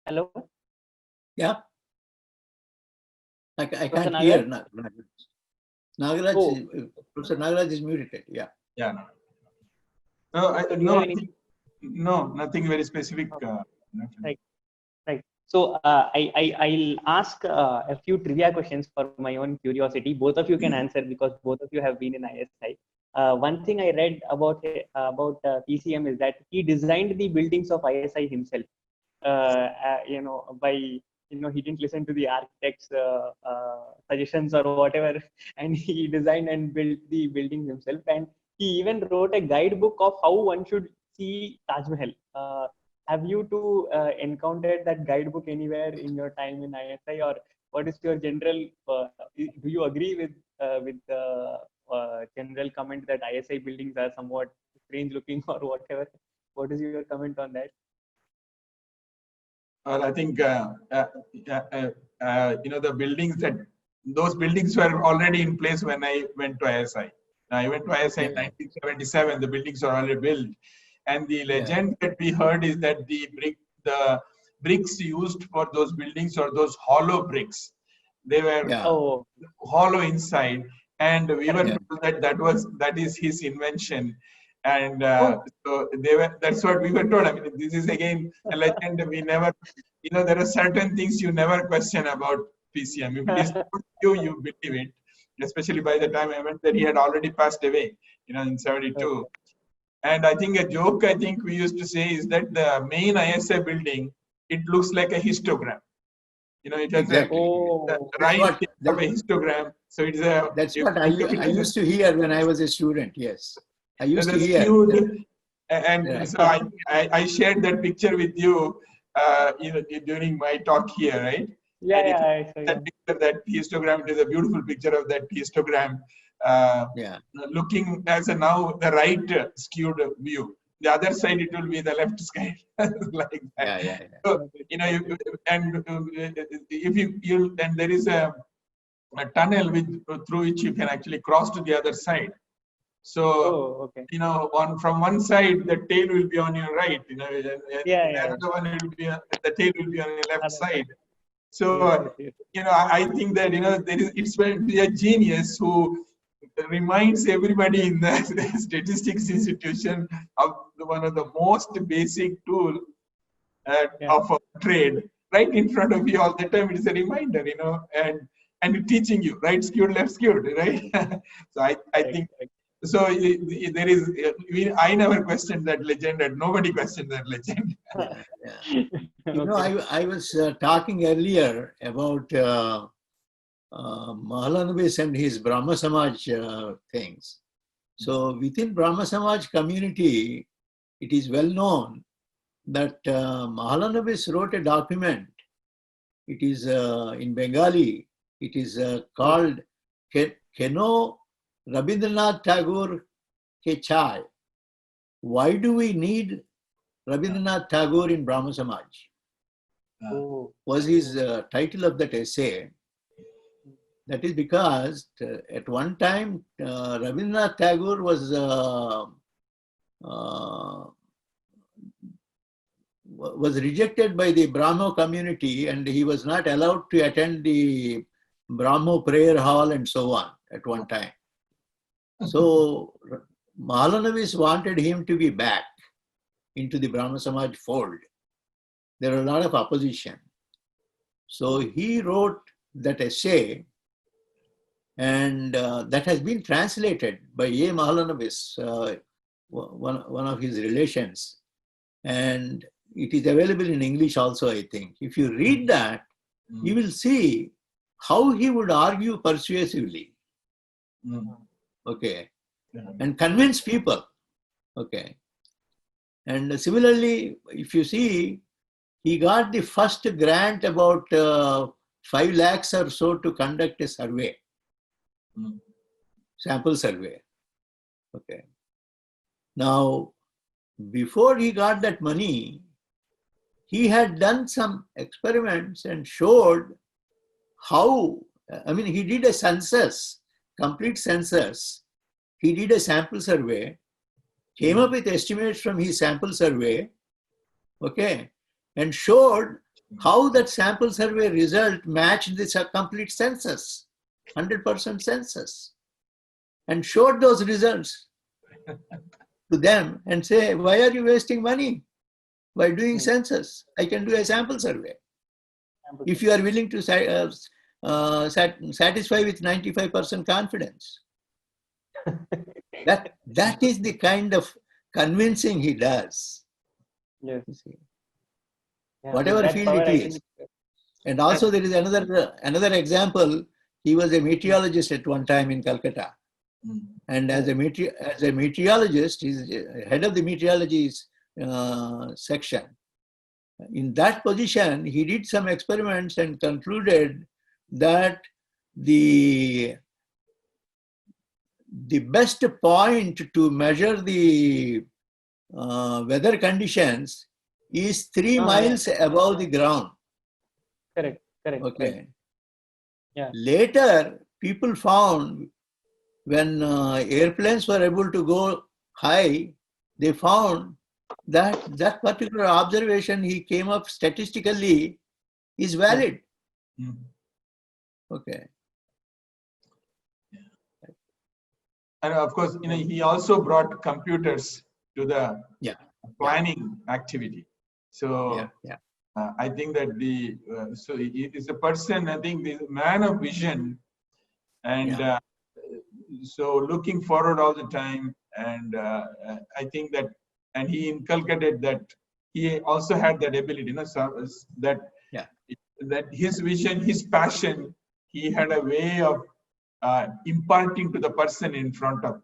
Hello?
Yeah. I
Professor
can't hear
Nagaraj?
Nagaraj. Professor Nagaraj is muted. Yeah.
Yeah. No, nothing very specific.
Right. So I'll ask a few trivia questions for my own curiosity. Both of you can answer because both of you have been in ISI. One thing I read about PCM is that he designed the buildings of ISI himself. He didn't listen to the architect's suggestions or whatever, and he designed and built the buildings himself. And he even wrote a guidebook of how one should see Taj Mahal. Have you two encountered that guidebook anywhere in your time in ISI, or what is your general? Do you agree with the general comment that ISI buildings are somewhat strange looking or whatever? What is your comment on that?
Well, I think the buildings those buildings were already in place when I went to ISI. I went to ISI in 1977. The buildings are already built. And the legend that we heard is that the bricks used for those buildings are those hollow bricks. They were hollow inside, and we were told that that is his invention. And so that's what we were told. I mean, this is again a legend. We never, there are certain things you never question about PCM. If it is told to you, you believe it. Especially by the time I went there, he had already passed away, in 72. And I think a joke I think we used to say is that the main ISA building, it looks like a histogram. It has
Exactly.
a right thing of a histogram. So it's a.
That's what I used to hear when I was a student. Yes, I used to hear.
Skewed, and
Yeah.
so I shared that picture with you, during my talk here, right?
Yeah.
That picture, that histogram, it is a beautiful picture of that histogram,
Yeah.
looking as a now the right skewed view. The other side, it will be the left side, like that.
Yeah.
So, if you and there is a tunnel through which you can actually cross to the other side. So,
okay.
from one side, the tail will be on your right, and another one will be, the tail will be on your left side. So, I think that, it's a genius who reminds everybody in the statistics institution of one of the most basic tool of a trade right in front of you all the time. It is a reminder, and teaching you right skewed, left skewed, right? So I think. So there is. I never questioned that legend, and nobody questioned that legend.
Yeah. I was talking earlier about Mahalanobis and his Brahma Samaj things. So within Brahma Samaj community, it is well known that Mahalanobis wrote a document. It is in Bengali. It is called Keno Rabindranath Tagore Ke Chai. Why do we need Rabindranath Tagore in Brahma Samaj? Was his title of that essay. That is because at one time Rabindranath Tagore was rejected by the Brahmo community, and he was not allowed to attend the Brahmo prayer hall and so on at one time. So Mahalanobis wanted him to be back into the Brahma Samaj fold. There were a lot of opposition. So he wrote that essay, and that has been translated by A. Mahalanobis, one of his relations. And it is available in English also, I think. If you read that, you will see how he would argue persuasively. Okay. And convince people. Okay. And similarly, if you see, he got the first grant about 5 lakhs or so to conduct a survey, sample survey. Okay. Now, before he got that money, he had done some experiments and showed how, he did a census, complete census. He did a sample survey, came up with estimates from his sample survey, okay, and showed how that sample survey result matched this complete census, 100% census, and showed those results to them and say, why are you wasting money by doing census? I can do a sample survey. If you are willing to satisfy with 95% confidence. That is the kind of convincing he does.
Yes.
Whatever field it is. And also there is another example. He was a meteorologist at one time in Calcutta. And as a meteorologist, he's head of the meteorology section. In that position, he did some experiments and concluded that the best point to measure the weather conditions is 3 miles above the ground.
Correct.
Okay.
Right. Yeah.
Later, people found when airplanes were able to go high, they found that particular observation he came up statistically is valid. Okay.
And of course, he also brought computers to the
Yeah.
planning activity. So
Yeah.
I think that so he is a person, I think, the man of vision, and so looking forward all the time. And I think that, and he inculcated that he also had that ability, so that that his vision, his passion, he had a way of imparting to the person in front of him.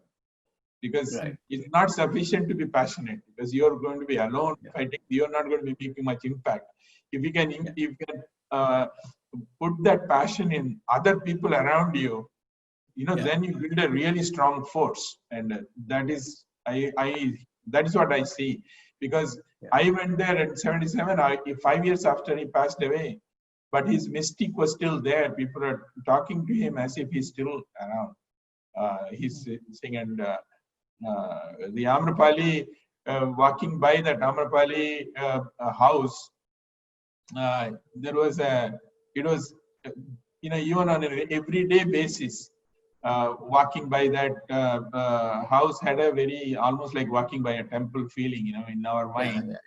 Because it's not sufficient to be passionate, because you're going to be alone fighting. You're not going to be making much impact. If you can, put that passion in other people around you, then you build a really strong force. And that is, that is what I see. Because I went there in 77, 5 years after he passed away, but his mystique was still there. People are talking to him as if he's still around. He's saying, and the Amrapali, walking by that Amrapali house, there was it was, even on an everyday basis, walking by that house had a very, almost like walking by a temple feeling, in our mind.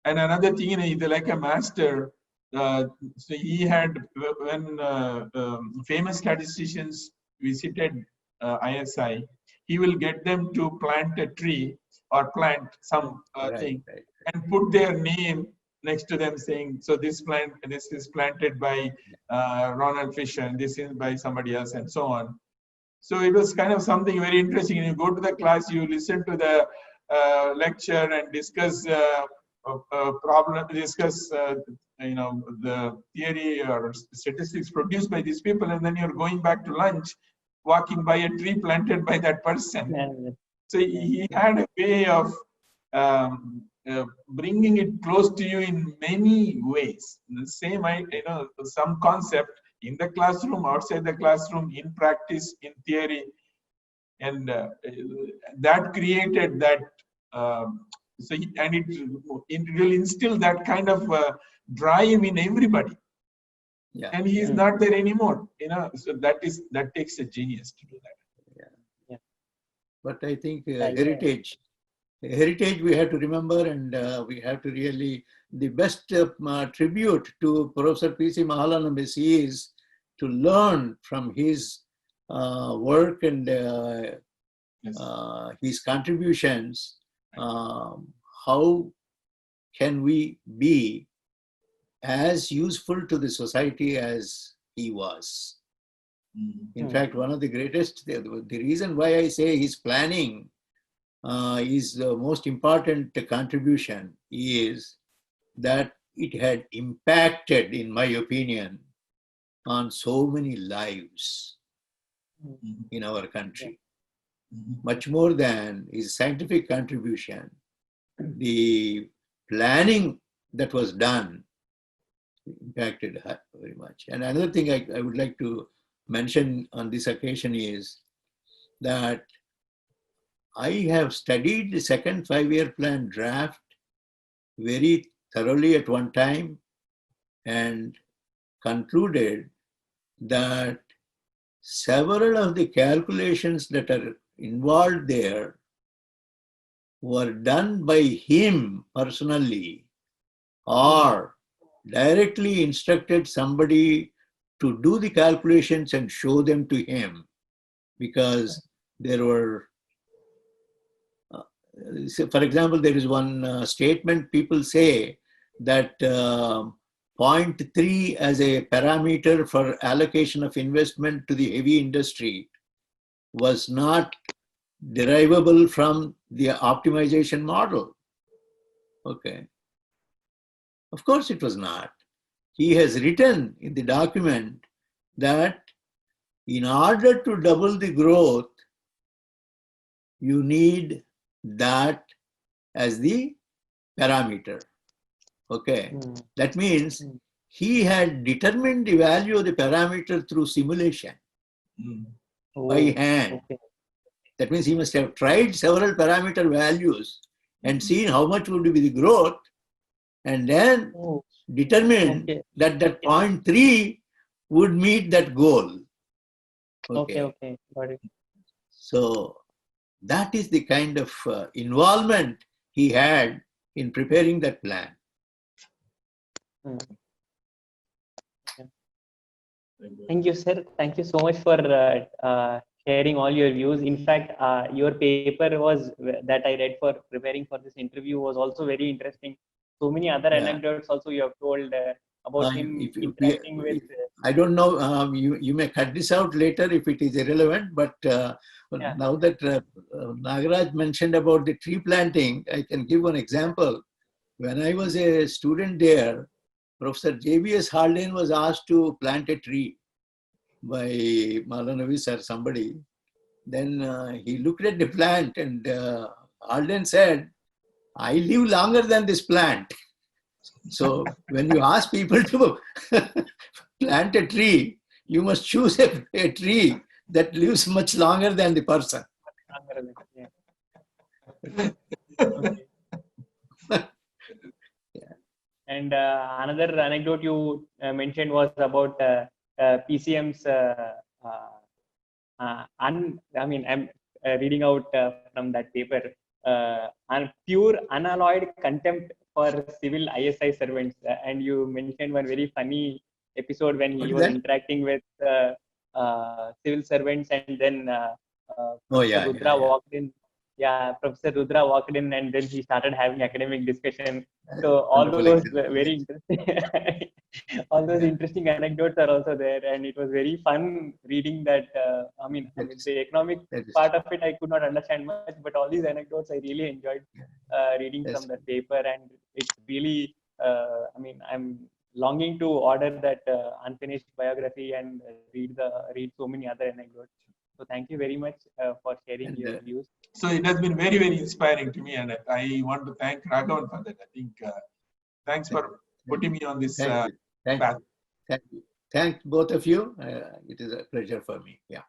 And another thing, he's like a master. So he had, when famous statisticians visited ISI, he will get them to plant a tree or plant some thing and put their name next to them, saying, so this is planted by Ronald Fisher, and this is by somebody else, and so on. So it was kind of something very interesting. You go to the class, you listen to the lecture and discuss the theory or statistics produced by these people, and then you're going back to lunch, walking by a tree planted by that person. So he had a way of bringing it close to you in many ways. The same, some concept in the classroom, outside the classroom, in practice, in theory, and that created that. And it will instill that kind of drive in everybody. And he is not there anymore. So that takes a genius to do that.
But I think heritage we have to remember, and we have to really, the best tribute to Professor P.C. Mahalanobis is to learn from his work and his contributions. How can we be as useful to the society as he was? In fact, one of the greatest, the reason why I say his planning is the most important contribution is that it had impacted, in my opinion, on so many lives in our country. Much more than his scientific contribution, the planning that was done impacted very much. And another thing I would like to mention on this occasion is that I have studied the second 5-year plan draft very thoroughly at one time and concluded that several of the calculations that are involved there were done by him personally or directly instructed somebody to do the calculations and show them to him, because there were, for example, there is one statement people say that 0.3 as a parameter for allocation of investment to the heavy industry was not derivable from the optimization model. Okay. Of course it was not. He has written in the document that in order to double the growth, you need that as the parameter. Okay. That means he had determined the value of the parameter through simulation by hand.
Okay.
That means he must have tried several parameter values and seen how much would be the growth, and then determined that 0.3 would meet that goal.
Okay. Got it.
So that is the kind of involvement he had in preparing that plan.
Hmm. Thank you, sir. Thank you so much for sharing all your views. In fact, your paper was that I read for preparing for this interview was also very interesting. So many other
Yeah.
anecdotes also you have told about him
If
interacting with.
I don't know, you may cut this out later if it is irrelevant, but
Yeah.
now that Nagaraj mentioned about the tree planting, I can give one example. When I was a student there, Professor J.B.S. Haldane was asked to plant a tree by Malanavis or somebody. Then he looked at the plant and Haldane said, I live longer than this plant. So when you ask people to plant a tree, you must choose a tree that lives much longer than the person.
Yeah. Okay. And another anecdote you mentioned was about PCM's. I'm reading out from that paper. Pure unalloyed contempt for civil ISI servants. And you mentioned one very funny episode when
What
he
is
was
that?
interacting with civil servants, and then
Oh,
Professor
yeah,
Rudra
yeah, yeah.
walked in. Yeah, Professor Rudra walked in, and then he started having academic discussion. So all
Wonderful
those
example.
very interesting, all those interesting anecdotes are also there, and it was very fun reading that. The economic
That is
part of it I could not understand much, but all these anecdotes I really enjoyed reading
that's
from that paper, and it's really. I'm longing to order that unfinished biography and read so many other anecdotes. So thank you very much for sharing
and
your views.
So it has been very, very inspiring to me, and I want to thank Raghavan for that. I think thanks for putting me on this
thank you. Thank
path.
you. Thank you. Thank both of you. It is a pleasure for me. Yeah.